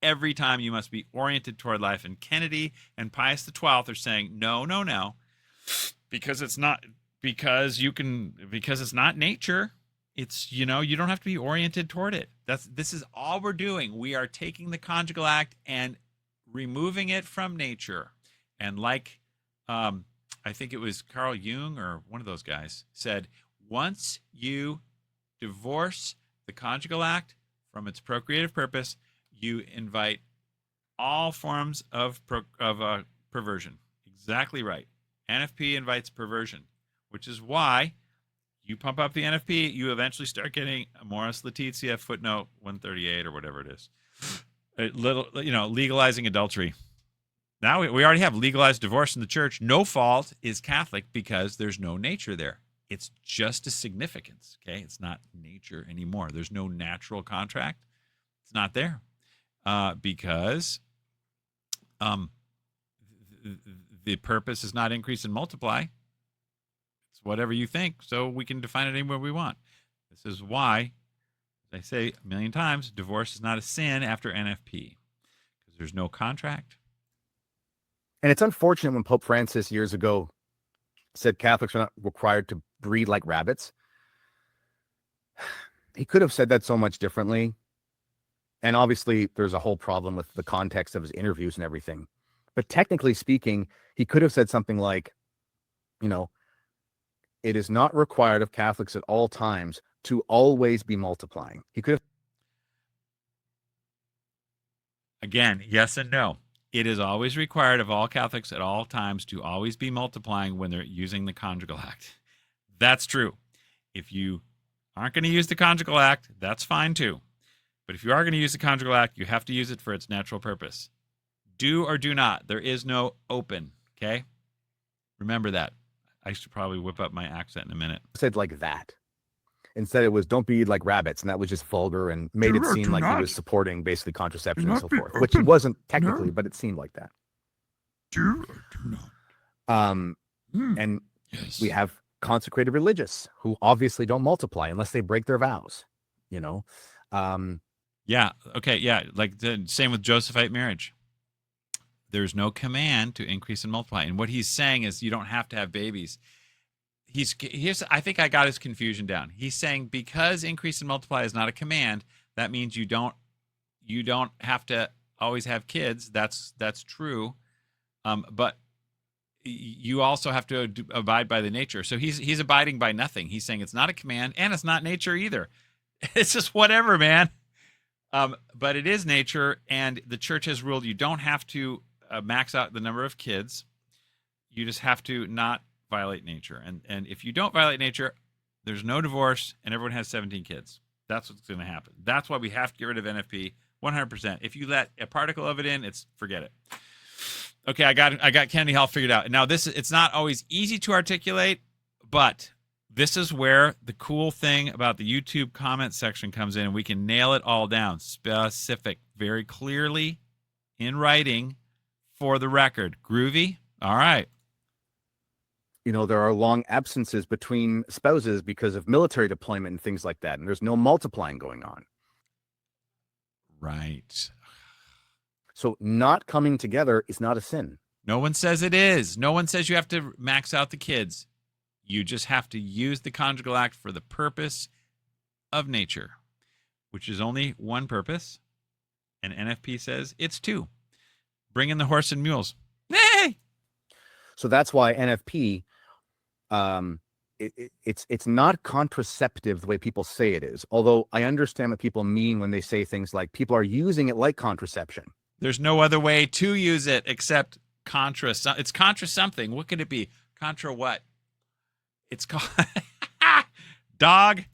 Every time you must be oriented toward life. And Kennedy and Pius XII are saying, no, because it's not because it's not nature. It's, you don't have to be oriented toward it. This is all we're doing. We are taking the conjugal act and removing it from nature. And like, I think it was Carl Jung or one of those guys said, once you divorce the conjugal act from its procreative purpose, you invite all forms of perversion. Exactly right. NFP invites perversion, which is why you pump up the NFP, you eventually start getting Amoris Laetitia footnote 138 or whatever it is. Legalizing adultery. Now we already have legalized divorce in the church. No fault is Catholic because there's no nature there. It's just a significance, okay? It's not nature anymore. There's no natural contract. It's not there because the purpose is not increase and multiply. It's whatever you think, so we can define it anywhere we want. This is why, as I say a million times, divorce is not a sin after NFP because there's no contract. And it's unfortunate when Pope Francis years ago said Catholics are not required to breed like rabbits. He could have said that so much differently. And obviously, there's a whole problem with the context of his interviews and everything. But technically speaking, he could have said something like, it is not required of Catholics at all times to always be multiplying. He could have. Again, yes and no. It is always required of all Catholics at all times to always be multiplying when they're using the conjugal act. That's true. If you aren't going to use the conjugal act, that's fine too. But if you are going to use the conjugal act, you have to use it for its natural purpose. Do or do not. There is no open, okay? Remember that. I should probably whip up my accent in a minute. Said like that. Instead, it was don't be like rabbits, and that was just vulgar and made it seem like he was supporting basically contraception and so forth, which he wasn't technically, but it seemed like that. Do or do not. And Yes. we have consecrated religious who obviously don't multiply unless they break their vows. Yeah. Okay. Yeah. Like the same with Josephite marriage. There's no command to increase and multiply. And what he's saying is you don't have to have babies. I think I got his confusion down. He's saying because increase and multiply is not a command, that means you don't have to always have kids. That's true. But you also have to abide by the nature. So he's abiding by nothing. He's saying it's not a command and it's not nature either. It's just whatever, man. But it is nature, and the church has ruled you don't have to max out the number of kids. You just have to not violate nature. And if you don't violate nature, there's no divorce, and everyone has 17 kids. That's what's going to happen. That's why we have to get rid of NFP 100%. If you let a particle of it in, forget it. Okay, I got Kennedy Hall figured out. Now it's not always easy to articulate, but this is where the cool thing about the YouTube comment section comes in, and we can nail it all down, specific, very clearly in writing for the record. Groovy? All right. There are long absences between spouses because of military deployment and things like that. And there's no multiplying going on. Right. So not coming together is not a sin. No one says it is. No one says you have to max out the kids. You just have to use the conjugal act for the purpose of nature, which is only one purpose. And NFP says it's two. Bring in the horse and mules. Hey! So that's why NFP, it's not contraceptive the way people say it is. Although I understand what people mean when they say things like people are using it like contraception. There's no other way to use it except contra. It's contra something. What could it be? Contra what? It's called dog.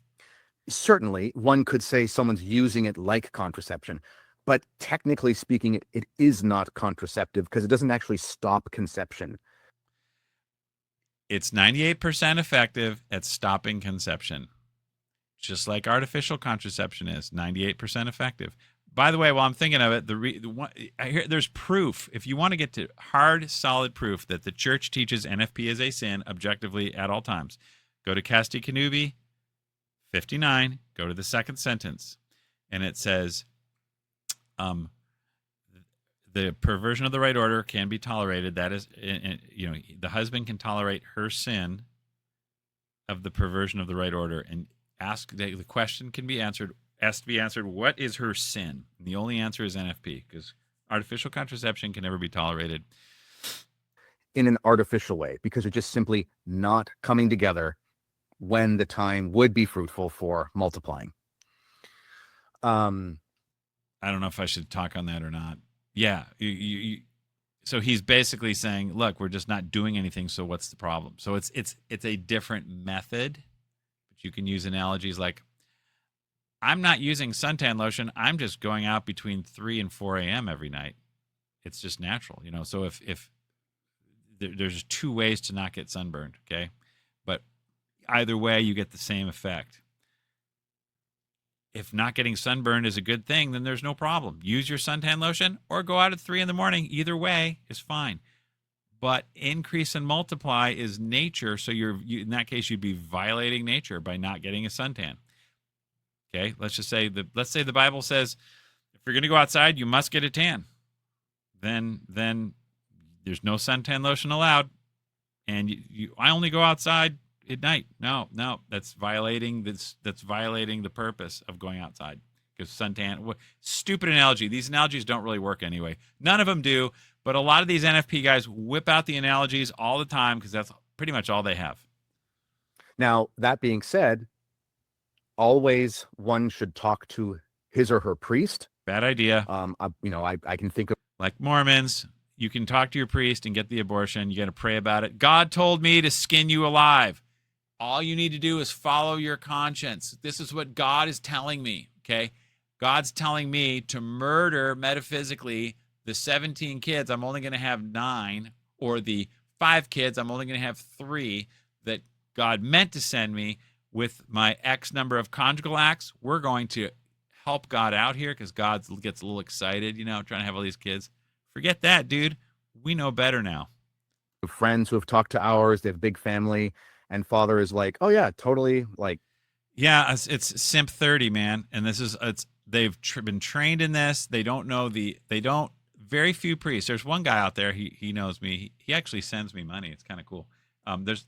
Certainly, one could say someone's using it like contraception, but technically speaking, it is not contraceptive because it doesn't actually stop conception. It's 98% effective at stopping conception, just like artificial contraception is 98% effective. By the way, while I'm thinking of it, there's proof. If you want to get to hard, solid proof that the church teaches NFP is a sin objectively at all times, go to Casti Connubii 59, go to the second sentence, and it says, the perversion of the right order can be tolerated. That is, the husband can tolerate her sin of the perversion of the right order and the question can be answered, has to be answered, what is her sin? And the only answer is NFP, because artificial contraception can never be tolerated in an artificial way, because they're just simply not coming together when the time would be fruitful for multiplying. I don't know if I should talk on that or not. Yeah. So he's basically saying, look, we're just not doing anything. So what's the problem? So it's a different method, but you can use analogies like, I'm not using suntan lotion. I'm just going out between 3 and 4 a.m. every night. It's just natural, you know? So if there's 2 ways to not get sunburned. Okay. But either way, you get the same effect. If not getting sunburned is a good thing, then there's no problem. Use your suntan lotion or go out at 3 in the morning. Either way is fine. But increase and multiply is nature. So in that case, you'd be violating nature by not getting a suntan. Okay. Let's say the Bible says, if you're going to go outside, you must get a tan. Then there's no suntan lotion allowed. And I only go outside at night. No, that's violating the purpose of going outside. Because suntan, stupid analogy. These analogies don't really work anyway. None of them do, but a lot of these NFP guys whip out the analogies all the time because that's pretty much all they have. Now, that being said, always one should talk to his or her priest. Bad idea. I can think of, like Mormons, you can talk to your priest and get the abortion. You got to pray about it. God told me to skin you alive. All you need to do is follow your conscience. This is what God is telling me, okay? God's telling me to murder, metaphysically, the 17 kids. I'm only going to have 9, or the 5 kids. I'm only going to have 3 that God meant to send me with my X number of conjugal acts. We're going to help God out here because God gets a little excited, trying to have all these kids. Forget that, dude. We know better now. Friends who have talked to ours, they have a big family. And father is like, oh yeah, totally. Like, yeah, it's simp 30, man. And they've been trained in this. They don't know very few priests. There's one guy out there. He knows me. He actually sends me money. It's kind of cool.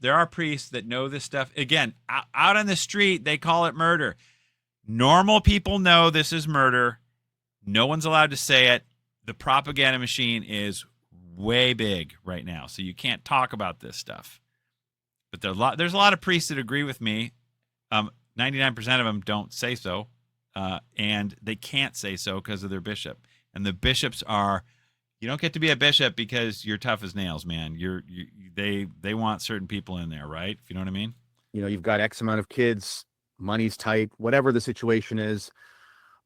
There are priests that know this stuff. Again, out on the street, they call it murder. Normal people know this is murder. No one's allowed to say it. The propaganda machine is way big right now. So you can't talk about this stuff. But there's a lot of priests that agree with me. 99% of them don't say so, and they can't say so because of their bishop. And the bishops you don't get to be a bishop because you're tough as nails, man. They want certain people in there, right? If you know what I mean. You've got X amount of kids, money's tight, whatever the situation is.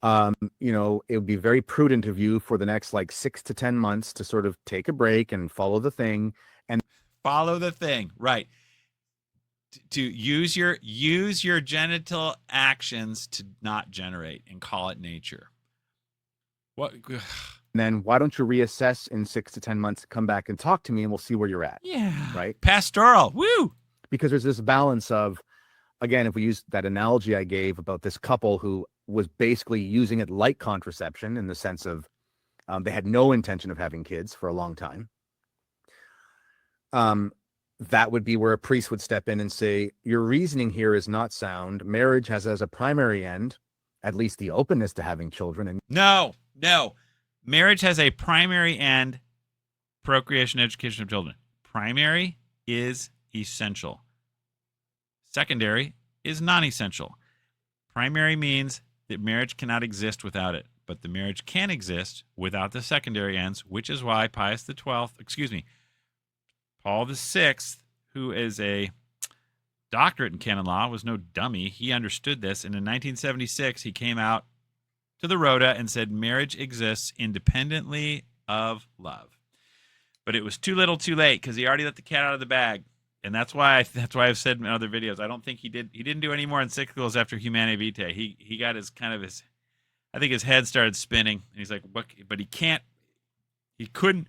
It would be very prudent of you for the next 6 to 10 months to sort of take a break and follow the thing. Right? To use your genital actions to not generate and call it nature. What? And then why don't you reassess in 6 to 10 months, come back and talk to me and we'll see where you're at. Yeah. Right. Pastoral. Woo. Because there's this balance of, again, if we use that analogy I gave about this couple who was basically using it like contraception in the sense of they had no intention of having kids for a long time. That would be where a priest would step in and say, your reasoning here is not sound. Marriage has as a primary end, at least the openness to having children. And No. Marriage has a primary end, procreation, education of children. Primary is essential. Secondary is non-essential. Primary means that marriage cannot exist without it, but the marriage can exist without the secondary ends, which is why Paul VI, who is a doctorate in canon law, was no dummy. He understood this. And in 1976, he came out to the Rhoda and said marriage exists independently of love. But it was too little too late because he already let the cat out of the bag. And that's why I've said in other videos, I don't think he didn't do any more encyclicals after Humanae Vitae. He got I think his head started spinning. And he's like, what? But he couldn't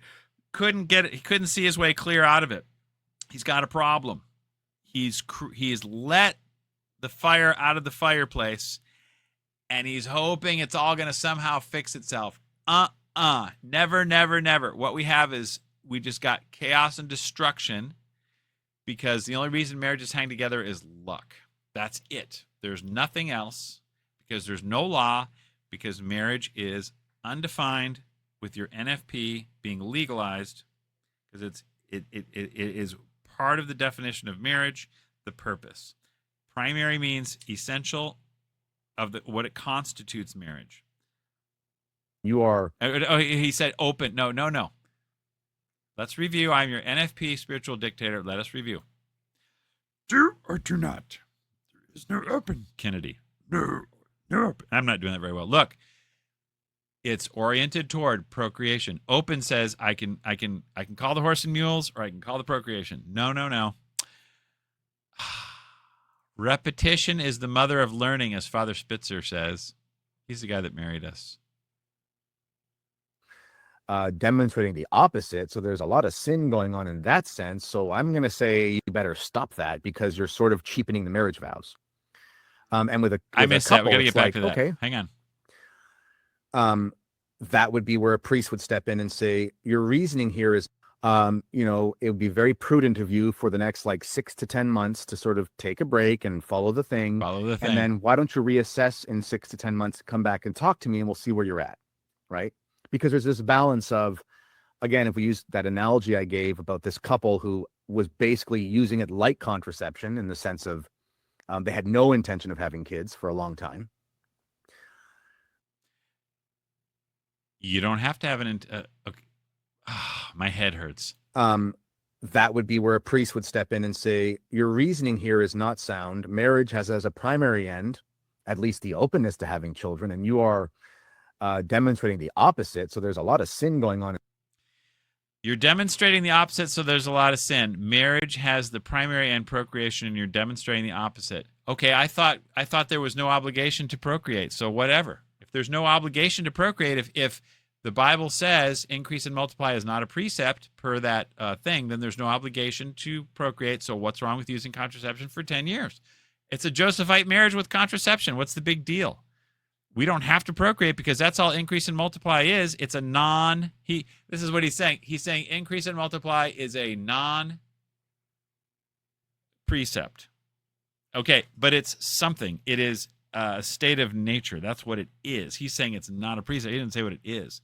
see his way clear out of it. He's got a problem. He's let the fire out of the fireplace, and he's hoping it's all going to somehow fix itself. Never. What we have is we just got chaos and destruction. And he's hoping it's all going to somehow fix itself. Never. Never, never, never. What we have is we just got chaos and destruction. And he's hoping it's all going to somehow fix itself. Never, never, never. What we have is we just got chaos and destruction. And he's hoping it's all going to somehow fix itself. Never. Never, never, never. What we have is we just got chaos and destruction. because the only reason marriages hang together is luck. That's it. There's nothing else, because there's no law, because marriage is undefined, with your NFP being legalized, because it is part of the definition of marriage, the purpose. Primary means essential of what it constitutes marriage. You are Oh, he said open. No. Let's review. I'm your NFP spiritual dictator. Let us review. Do or do not. There is no open, Kennedy. No open. I'm not doing that very well. Look, it's oriented toward procreation. Open says I can call the horse and mules, or I can call the procreation. No. Repetition is the mother of learning, as Father Spitzer says. He's the guy that married us. demonstrating the opposite. So there's a lot of sin going on in that sense. So I'm going to say you better stop that, because you're sort of cheapening the marriage vows. And with I missed that. We got to it's get back like, to that. okay, Hang on. that would be where a priest would step in and say, your reasoning here is, it would be very prudent of you for the next like 6 to 10 months to sort of take a break and follow the thing. And then why don't you reassess in 6 to 10 months, come back and talk to me, and we'll see where you're at. Right. Because there's this balance of, again, if we use that analogy I gave about this couple who was basically using it like contraception, in the sense of they had no intention of having kids for a long time. You don't have to have an. Okay. My head hurts. That would be where a priest would step in and say, your reasoning here is not sound. Marriage has as a primary end, at least the openness to having children, and you are demonstrating the opposite. So there's a lot of sin going on. You're demonstrating the opposite, so there's a lot of sin. Marriage has the primary end, procreation, and you're demonstrating the opposite. Okay, I thought there was no obligation to procreate, so whatever. If there's no obligation to procreate, if the Bible says increase and multiply is not a precept per that thing, then there's no obligation to procreate. So what's wrong with using contraception for 10 years? It's a Josephite marriage with contraception. What's the big deal? We don't have to procreate, because that's all increase and multiply is. It's a this is what he's saying. He's saying increase and multiply is a non-precept. Okay, but it's something. It is a state of nature. That's what it is. He's saying it's not a precept. He didn't say what it is.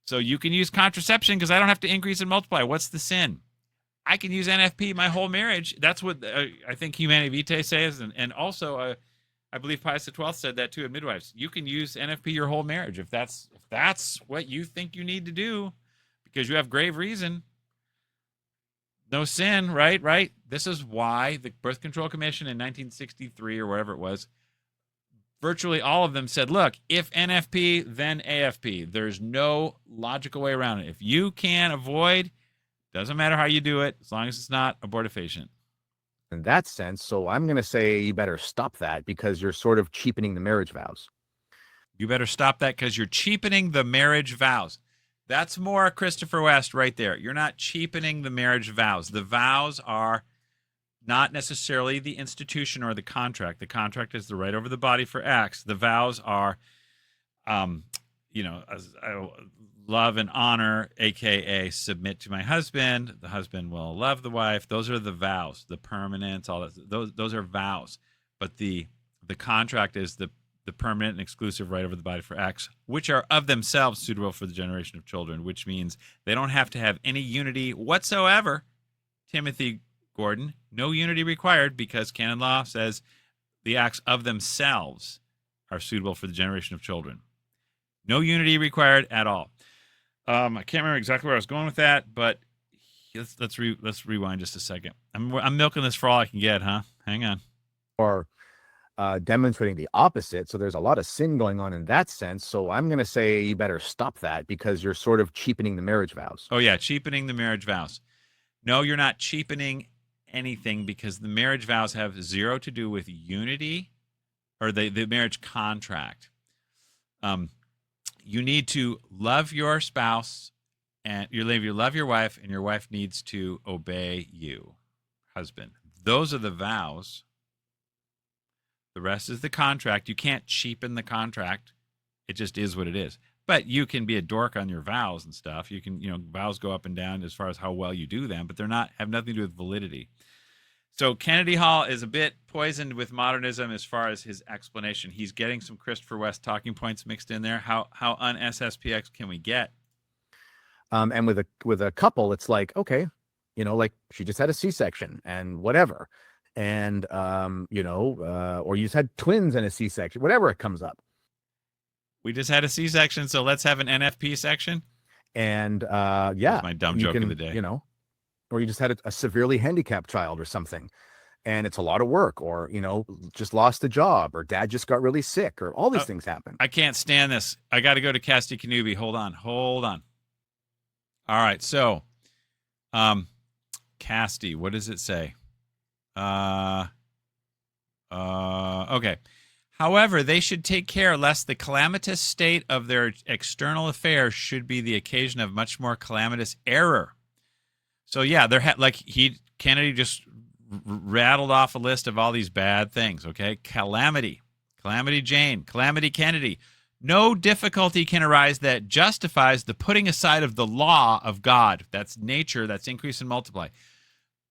So you can use contraception because I don't have to increase and multiply. What's the sin? I can use NFP my whole marriage. That's what I think Humanae Vitae says, and also I believe Pius XII said that too at midwives. You can use NFP your whole marriage if that's what you think you need to do, because you have grave reason. No sin, right? This is why the Birth Control Commission in 1963 or whatever it was, virtually all of them said, look, if NFP, then AFP. There's no logical way around it. If you can avoid, doesn't matter how you do it, as long as it's not abortifacient. In that sense. So I'm going to say you better stop that, because you're sort of cheapening the marriage vows. You better stop that, because you're cheapening the marriage vows. That's more Christopher West right there. You're not cheapening the marriage vows. The vows are not necessarily the institution or the contract. The contract is the right over the body for acts. The vows are, love and honor, aka submit to my husband. The husband will love the wife. Those are the vows, the permanence, all that. Those are vows. But the contract is the permanent and exclusive right over the body for acts, which are of themselves suitable for the generation of children, which means they don't have to have any unity whatsoever. Timothy Gordon, no unity required, because canon law says the acts of themselves are suitable for the generation of children. No unity required at all. I can't remember exactly where I was going with that, but let's rewind just a second. I'm milking this for all I can get, huh? Hang on. Or demonstrating the opposite. So there's a lot of sin going on in that sense. So I'm going to say you better stop that, because you're sort of cheapening the marriage vows. Oh yeah, cheapening the marriage vows. No, you're not cheapening anything, because the marriage vows have zero to do with unity or the marriage contract. You need to love your spouse, and you love your wife, and your wife needs to obey you, husband. Those are the vows. The rest is the contract. You can't cheapen the contract. It just is what it is. But you can be a dork on your vows and stuff. You can, vows go up and down as far as how well you do them, but have nothing to do with validity. So Kennedy Hall is a bit poisoned with modernism as far as his explanation. He's getting some Christopher West talking points mixed in there. How un-SSPX can we get? And with a couple, it's like, okay, like she just had a C-section and whatever. And, or you just had twins and a C-section, whatever it comes up. We just had a C-section, so let's have an NFP section. And, yeah. That's my dumb joke of the day. Or you just had a severely handicapped child or something. And it's a lot of work, or, just lost a job, or dad just got really sick, or all these things happen. I can't stand this. I got to go to Casti Canubi. Hold on. All right, so, Casti, what does it say? Okay. However, they should take care lest the calamitous state of their external affairs should be the occasion of much more calamitous error. So yeah, Kennedy just rattled off a list of all these bad things. Okay, Calamity Jane, Calamity Kennedy. No difficulty can arise that justifies the putting aside of the law of God. That's nature. That's increase and multiply.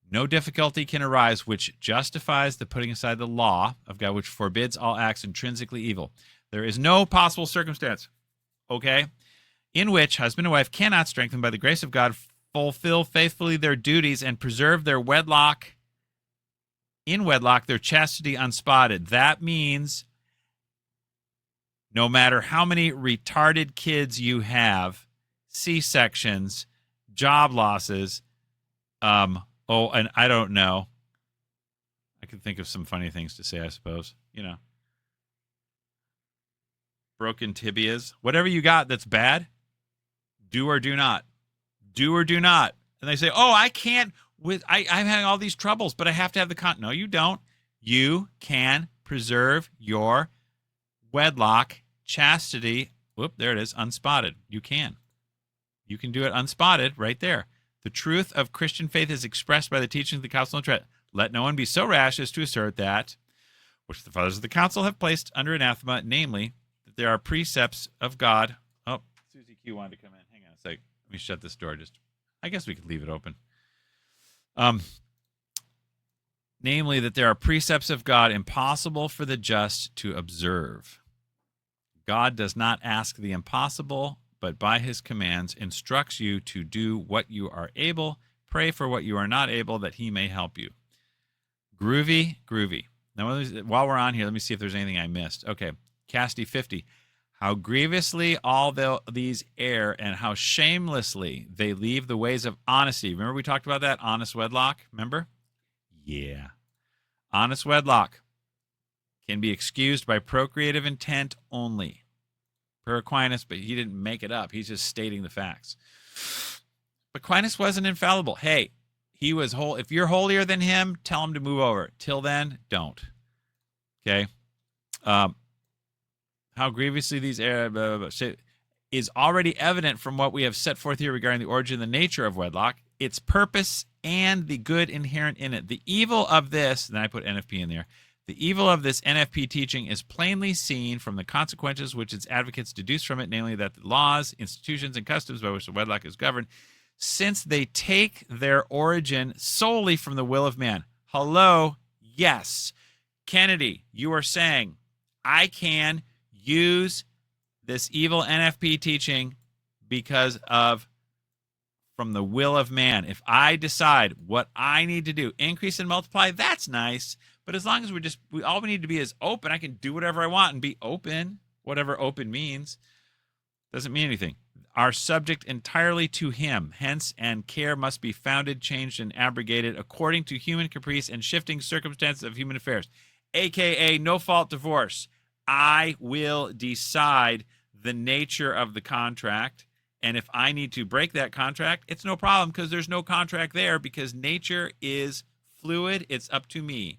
No difficulty can arise which justifies the putting aside the law of God, which forbids all acts intrinsically evil. There is no possible circumstance, okay, in which husband and wife cannot, strengthened by the grace of God, fulfill faithfully their duties and preserve their wedlock, their chastity unspotted. That means no matter how many retarded kids you have, C-sections, job losses, and I don't know. I can think of some funny things to say, I suppose. Broken tibias. Whatever you got that's bad, do or do not. Do or do not. And they say, oh, I can't. I'm having all these troubles, but I have to have the No, you don't. You can preserve your wedlock, chastity. Whoop, there it is, unspotted. You can. You can do it unspotted right there. The truth of Christian faith is expressed by the teachings of the Council of Trent. Let no one be so rash as to assert that, which the fathers of the Council have placed under anathema, namely, that there are precepts of God. Oh, Susie Q wanted to come in. Hang on a sec. Let me shut this door. I guess we could leave it open. Namely, that there are precepts of God impossible for the just to observe. God does not ask the impossible, but by his commands instructs you to do what you are able, pray for what you are not able, that he may help you. Groovy. Now, while we're on here, let me see if there's anything I missed. Okay, Casti 50. How grievously all these err, and how shamelessly they leave the ways of honesty. Remember we talked about that? Honest wedlock, remember? Yeah. Honest wedlock can be excused by procreative intent only. Per Aquinas, but he didn't make it up. He's just stating the facts. But Aquinas wasn't infallible. Hey, he was whole. If you're holier than him, tell him to move over. Till then, don't. Okay? How grievously these is already evident from what we have set forth here regarding the origin and the nature of wedlock, its purpose, and the good inherent in it. The evil of this, and I put NFP in there, the evil of this NFP teaching is plainly seen from the consequences which its advocates deduce from it, namely that the laws, institutions, and customs by which the wedlock is governed, since they take their origin solely from the will of man. Hello? Yes. Kennedy, you are saying, I can use this evil NFP teaching because of from the will of man. If I decide what I need to do, increase and multiply, that's nice. But as long as all we need to be is open, I can do whatever I want and be open, whatever open means. Doesn't mean anything. Are subject entirely to him. Hence, and care must be founded, changed, and abrogated according to human caprice and shifting circumstances of human affairs. AKA no-fault divorce. I will decide the nature of the contract. And if I need to break that contract, it's no problem because there's no contract there because nature is fluid. It's up to me.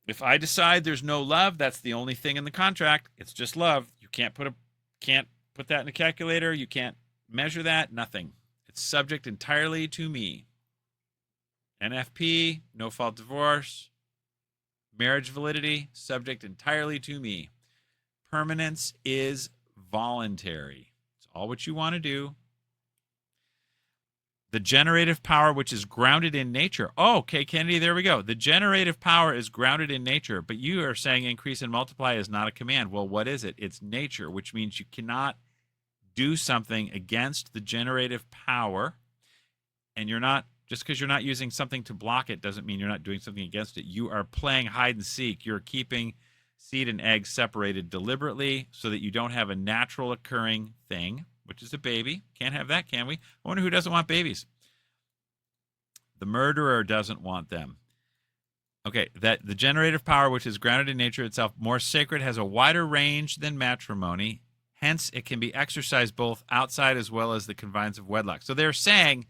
If I decide there's no love, that's the only thing in the contract. It's just love. You can't put that in a calculator. You can't measure that. Nothing. It's subject entirely to me. NFP, no fault divorce, marriage validity, subject entirely to me. Permanence is voluntary. It's all what you want to do. The generative power, which is grounded in nature. Oh, okay, Kennedy, there we go. The generative power is grounded in nature, but you are saying increase and multiply is not a command. Well, what is it? It's nature, which means you cannot do something against the generative power, and you're not, just because you're not using something to block it doesn't mean you're not doing something against it. You are playing hide and seek. You're keeping seed and egg separated deliberately so that you don't have a natural occurring thing, which is a baby. Can't have that, can we? I wonder who doesn't want babies. The murderer doesn't want them. Okay, that the generative power, which is grounded in nature itself, more sacred, has a wider range than matrimony. Hence, it can be exercised both outside as well as the confines of wedlock. So they're saying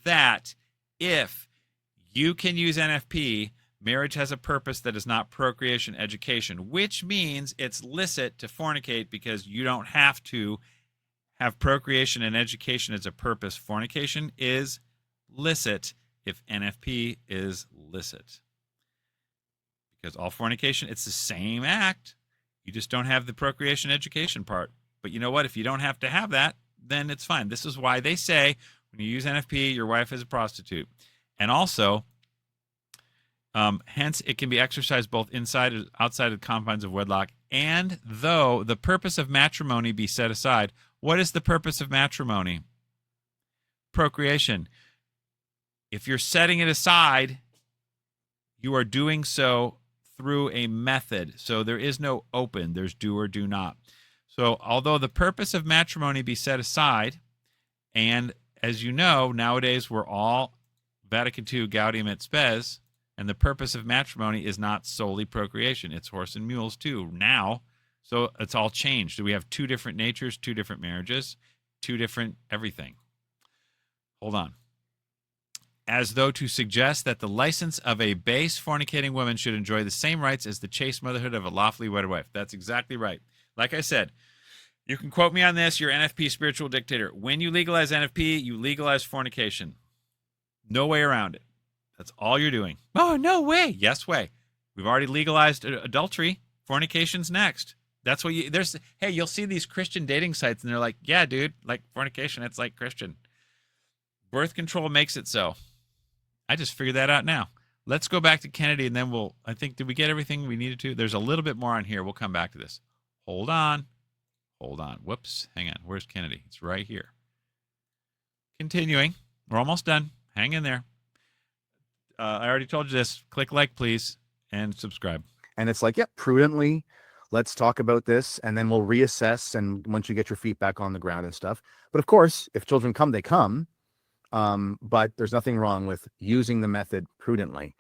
that if you can use NFP, marriage has a purpose that is not procreation, education, which means it's licit to fornicate because you don't have to have procreation and education as a purpose. Fornication is licit if NFP is licit. Because all fornication, it's the same act. You just don't have the procreation education part. But you know what? If you don't have to have that, then it's fine. This is why they say when you use NFP, your wife is a prostitute. And also, hence, it can be exercised both inside and outside of the confines of wedlock. And though the purpose of matrimony be set aside, what is the purpose of matrimony? Procreation. If you're setting it aside, you are doing so through a method. So there is no open. There's do or do not. So although the purpose of matrimony be set aside, and as you know, nowadays we're all Vatican II Gaudium et Spes, and the purpose of matrimony is not solely procreation. It's horse and mules too now. So it's all changed. We have two different natures, two different marriages, two different everything. Hold on. As though to suggest that the license of a base fornicating woman should enjoy the same rights as the chaste motherhood of a lawfully wedded wife. That's exactly right. Like I said, you can quote me on this, you're NFP spiritual dictator. When you legalize NFP, you legalize fornication. No way around it. That's all you're doing. Oh, no way. Yes way. We've already legalized adultery. Fornication's next. That's what hey, you'll see these Christian dating sites and they're like, yeah, dude, like fornication, it's like Christian. Birth control makes it so. I just figured that out now. Let's go back to Kennedy and then I think, did we get everything we needed to? There's a little bit more on here. We'll come back to this. Hold on. Whoops. Hang on. Where's Kennedy? It's right here. Continuing. We're almost done. Hang in there. I already told you this. Click like, please, and subscribe. And it's like, prudently, let's talk about this, and then we'll reassess. And once you get your feet back on the ground and stuff. But of course, if children come, they come. But there's nothing wrong with using the method prudently.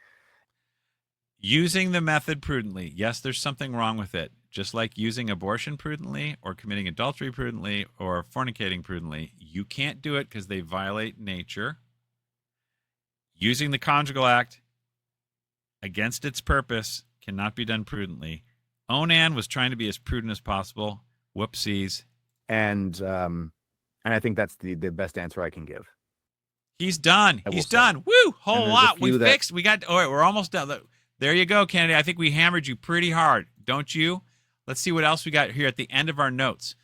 Using the method prudently. Yes, there's something wrong with it. Just like using abortion prudently or committing adultery prudently or fornicating prudently. You can't do it because they violate nature. Using the conjugal act against its purpose cannot be done prudently. Onan was trying to be as prudent as possible. Whoopsies. And I think that's the best answer I can give. He's done. He's done. Woo! Whole lot. We fixed. We got. All right, we're almost done. There you go, Kennedy. I think we hammered you pretty hard, don't you? Let's see what else we got here at the end of our notes.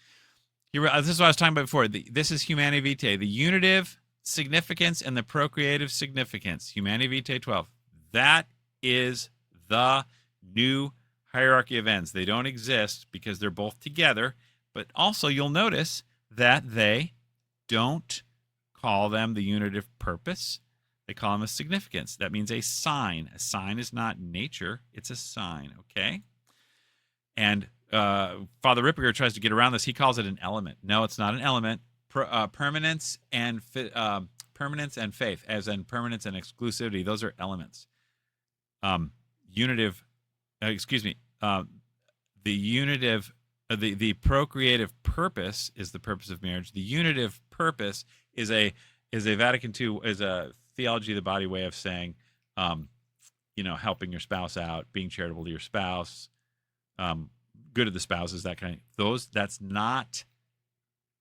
Here, this is what I was talking about before. This is Humanae Vitae, the unitive significance and the procreative significance. Humanae Vitae 12. That is the new hierarchy of ends. They don't exist because they're both together, but also you'll notice that they don't call them the unitive purpose. They call them a significance. That means a sign. A sign is not nature. It's a sign, okay? And Father Ripperger tries to get around this. He calls it an element. No, it's not an element. Permanence and faith, as in permanence and exclusivity, those are elements. The procreative purpose is the purpose of marriage. The unitive purpose is a Vatican II, is a theology of the body way of saying, helping your spouse out, being charitable to your spouse, good of the spouses, that kind of that's not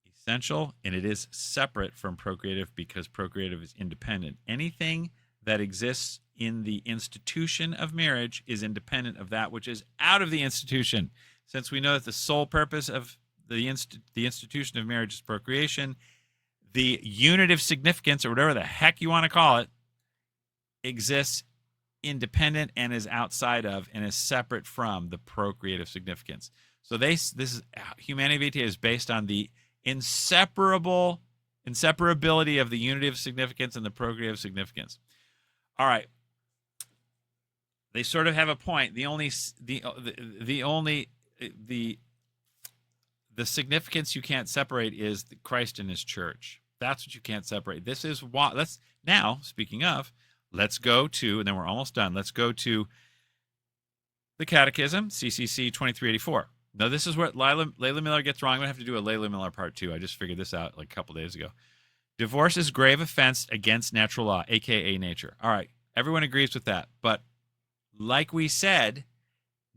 essential, and it is separate from procreative because procreative is independent. Anything that exists in the institution of marriage is independent of that which is out of the institution. Since we know that the sole purpose of the institution of marriage is procreation, The unitive significance, or whatever the heck you want to call it, exists independent and is outside of and is separate from the procreative significance. So this is Humanae Vitae is based on the inseparability of the unitive significance and the procreative significance. All right. They sort of have a point. The significance you can't separate is Christ and his church. That's what you can't separate. This is why. Now, speaking of, let's go to, and then we're almost done. Let's go to the Catechism, CCC 2384. Now, this is what Layla Miller gets wrong. I'm going to have to do a Layla Miller part 2. I just figured this out like a couple days ago. Divorce is grave offense against natural law, a.k.a. nature. All right. Everyone agrees with that. But like we said,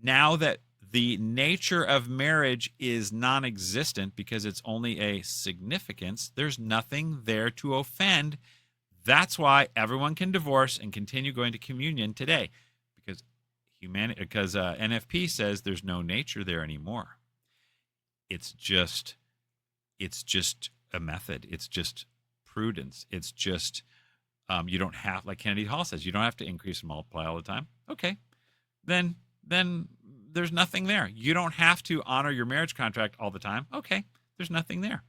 now that the nature of marriage is non-existent because it's only a significance, there's nothing there to offend. That's why everyone can divorce and continue going to communion today, because NFP says there's no nature there anymore. It's just a method. It's just prudence. It's just you don't have, like Kennedy Hall says, you don't have to increase and multiply all the time. Okay, then there's nothing there. You don't have to honor your marriage contract all the time. Okay, there's nothing there.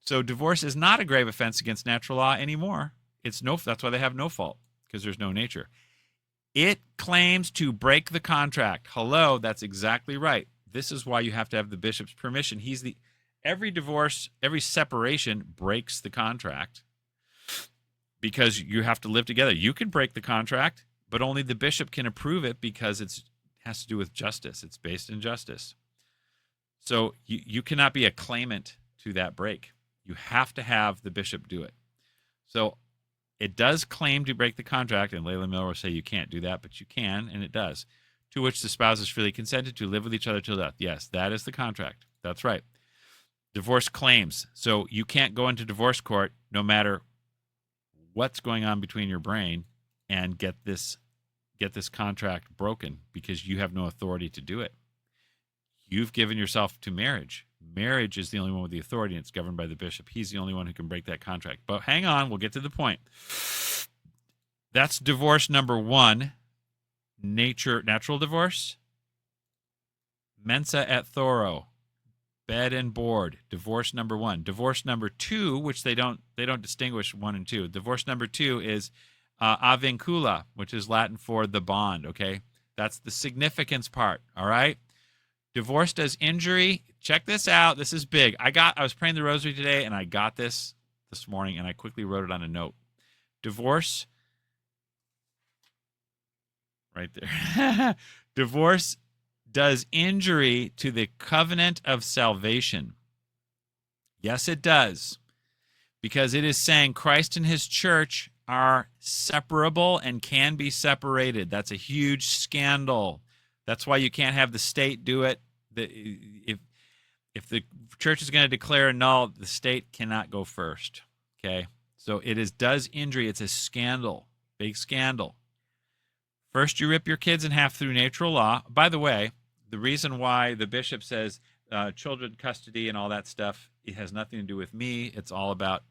So divorce is not a grave offense against natural law anymore. That's why they have no fault, because there's no nature. It claims to break the contract. Hello, that's exactly right. This is why you have to have the bishop's permission. Every divorce, every separation breaks the contract because you have to live together. You can break the contract, but only the bishop can approve it because it has to do with justice. It's based in justice. So you cannot be a claimant to that break. You have to have the bishop do it. So it does claim to break the contract, and Layla Miller will say you can't do that, but you can, and it does. To which the spouses freely consented to live with each other till death. Yes, that is the contract. That's right. Divorce claims. So you can't go into divorce court no matter what's going on between your brain and get this contract broken because you have no authority to do it. You've given yourself to marriage. Marriage is the only one with the authority, and it's governed by the bishop. He's the only one who can break that contract. But hang on, we'll get to the point. That's divorce number 1, natural divorce. Mensa et thoro, bed and board. Divorce number 1. Divorce number 2, which they don't distinguish 1 and 2. Divorce number 2 is a vincula, which is Latin for the bond. Okay, that's the significance part. All right. Divorce does injury. Check this out. This is big. I was praying the rosary today, and I got this morning, and I quickly wrote it on a note. Divorce, right there. Divorce does injury to the covenant of salvation. Yes, it does. Because it is saying Christ and his church are separable and can be separated. That's a huge scandal. That's why you can't have the state do it. If the church is going to declare null, the state cannot go first. Okay? So does injury. It's a scandal. Big scandal. First, you rip your kids in half through natural law. By the way, the reason why the bishop says children custody and all that stuff, it has nothing to do with me. It's all about,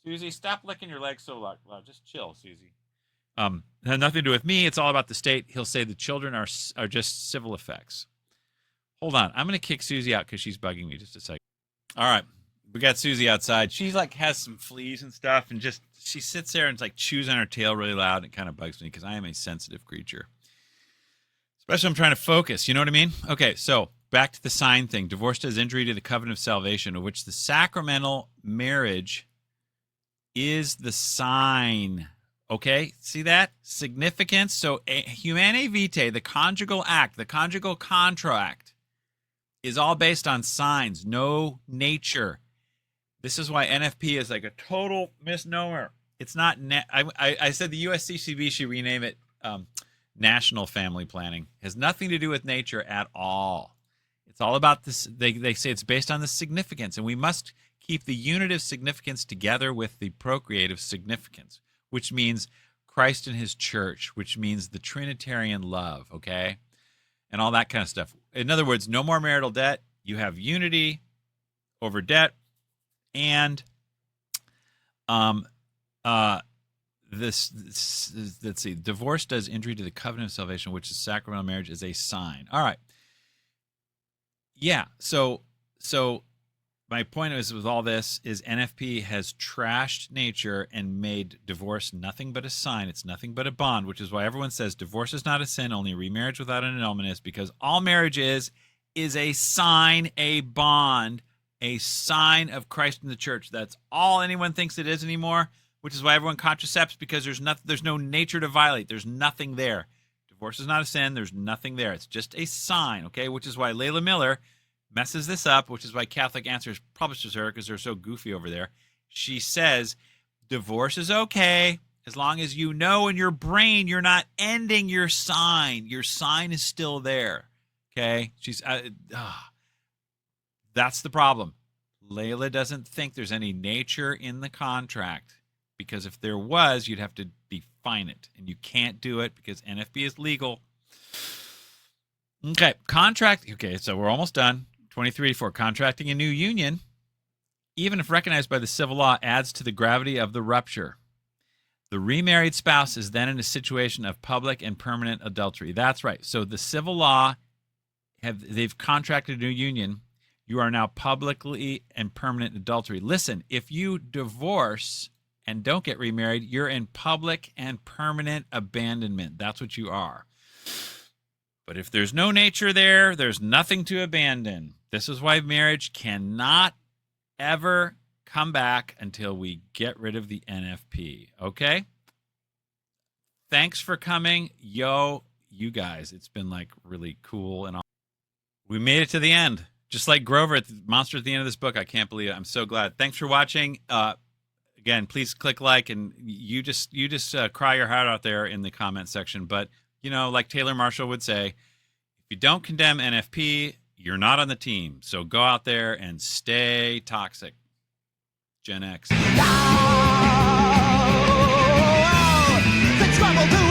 Susie, stop licking your legs so loud. Just chill, Susie. It has nothing to do with me. It's all about the state. He'll say the children are just civil effects. Hold on. I'm going to kick Susie out because she's bugging me just a second. All right. We got Susie outside. She's has some fleas and stuff, and she sits there and chews on her tail really loud. It kind of bugs me because I am a sensitive creature. Especially when I'm trying to focus. You know what I mean? Okay, so back to the sign thing. Divorce does injury to the covenant of salvation, of which the sacramental marriage is the sign. Okay, see that? Significance. So Humanae Vitae, the conjugal act, the conjugal contract, is all based on signs, no nature. This is why NFP is a total misnomer. It's not. I said the USCCB should rename it National Family Planning. It has nothing to do with nature at all. It's all about this. They say it's based on the significance, and we must keep the unitive significance together with the procreative significance, which means Christ and his church, which means the Trinitarian love, okay? And all that kind of stuff. In other words, no more marital debt. You have unity over debt, and Let's see. Divorce does injury to the covenant of salvation, which is sacramental marriage, is a sign. All right. Yeah. So my point is with all this is NFP has trashed nature and made divorce nothing but a sign. It's nothing but a bond, which is why everyone says divorce is not a sin, only remarriage without an annulment is, because all marriage is a sign, a bond, a sign of Christ in the church. That's all anyone thinks it is anymore, which is why everyone contracepts, because there's no nature to violate. There's nothing there. Divorce is not a sin. There's nothing there. It's just a sign, okay? Which is why Layla Miller messes this up, which is why Catholic Answers publishes her, because they're so goofy over there. She says divorce is okay as long as you know in your brain you're not ending your sign. Your sign is still there, okay? That's the problem. Layla doesn't think there's any nature in the contract, because if there was, you'd have to define it, and you can't do it because NFP is legal. Okay, so we're almost done. 2384, contracting a new union, even if recognized by the civil law, adds to the gravity of the rupture. The remarried spouse is then in a situation of public and permanent adultery. That's right. So the civil law, they've contracted a new union. You are now publicly and permanent adultery. Listen, if you divorce and don't get remarried, you're in public and permanent abandonment. That's what you are. But if there's no nature there, there's nothing to abandon. This is why marriage cannot ever come back until we get rid of the NFP. Okay? Thanks for coming. Yo, you guys. It's been like really cool and all. We made it to the end. Just like Grover at the monster at the end of this book. I can't believe it. I'm so glad. Thanks for watching. Again, please click like, and you just cry your heart out there in the comment section. But like Taylor Marshall would say, if you don't condemn NFP, you're not on the team. So go out there and stay toxic. Gen X. The trouble to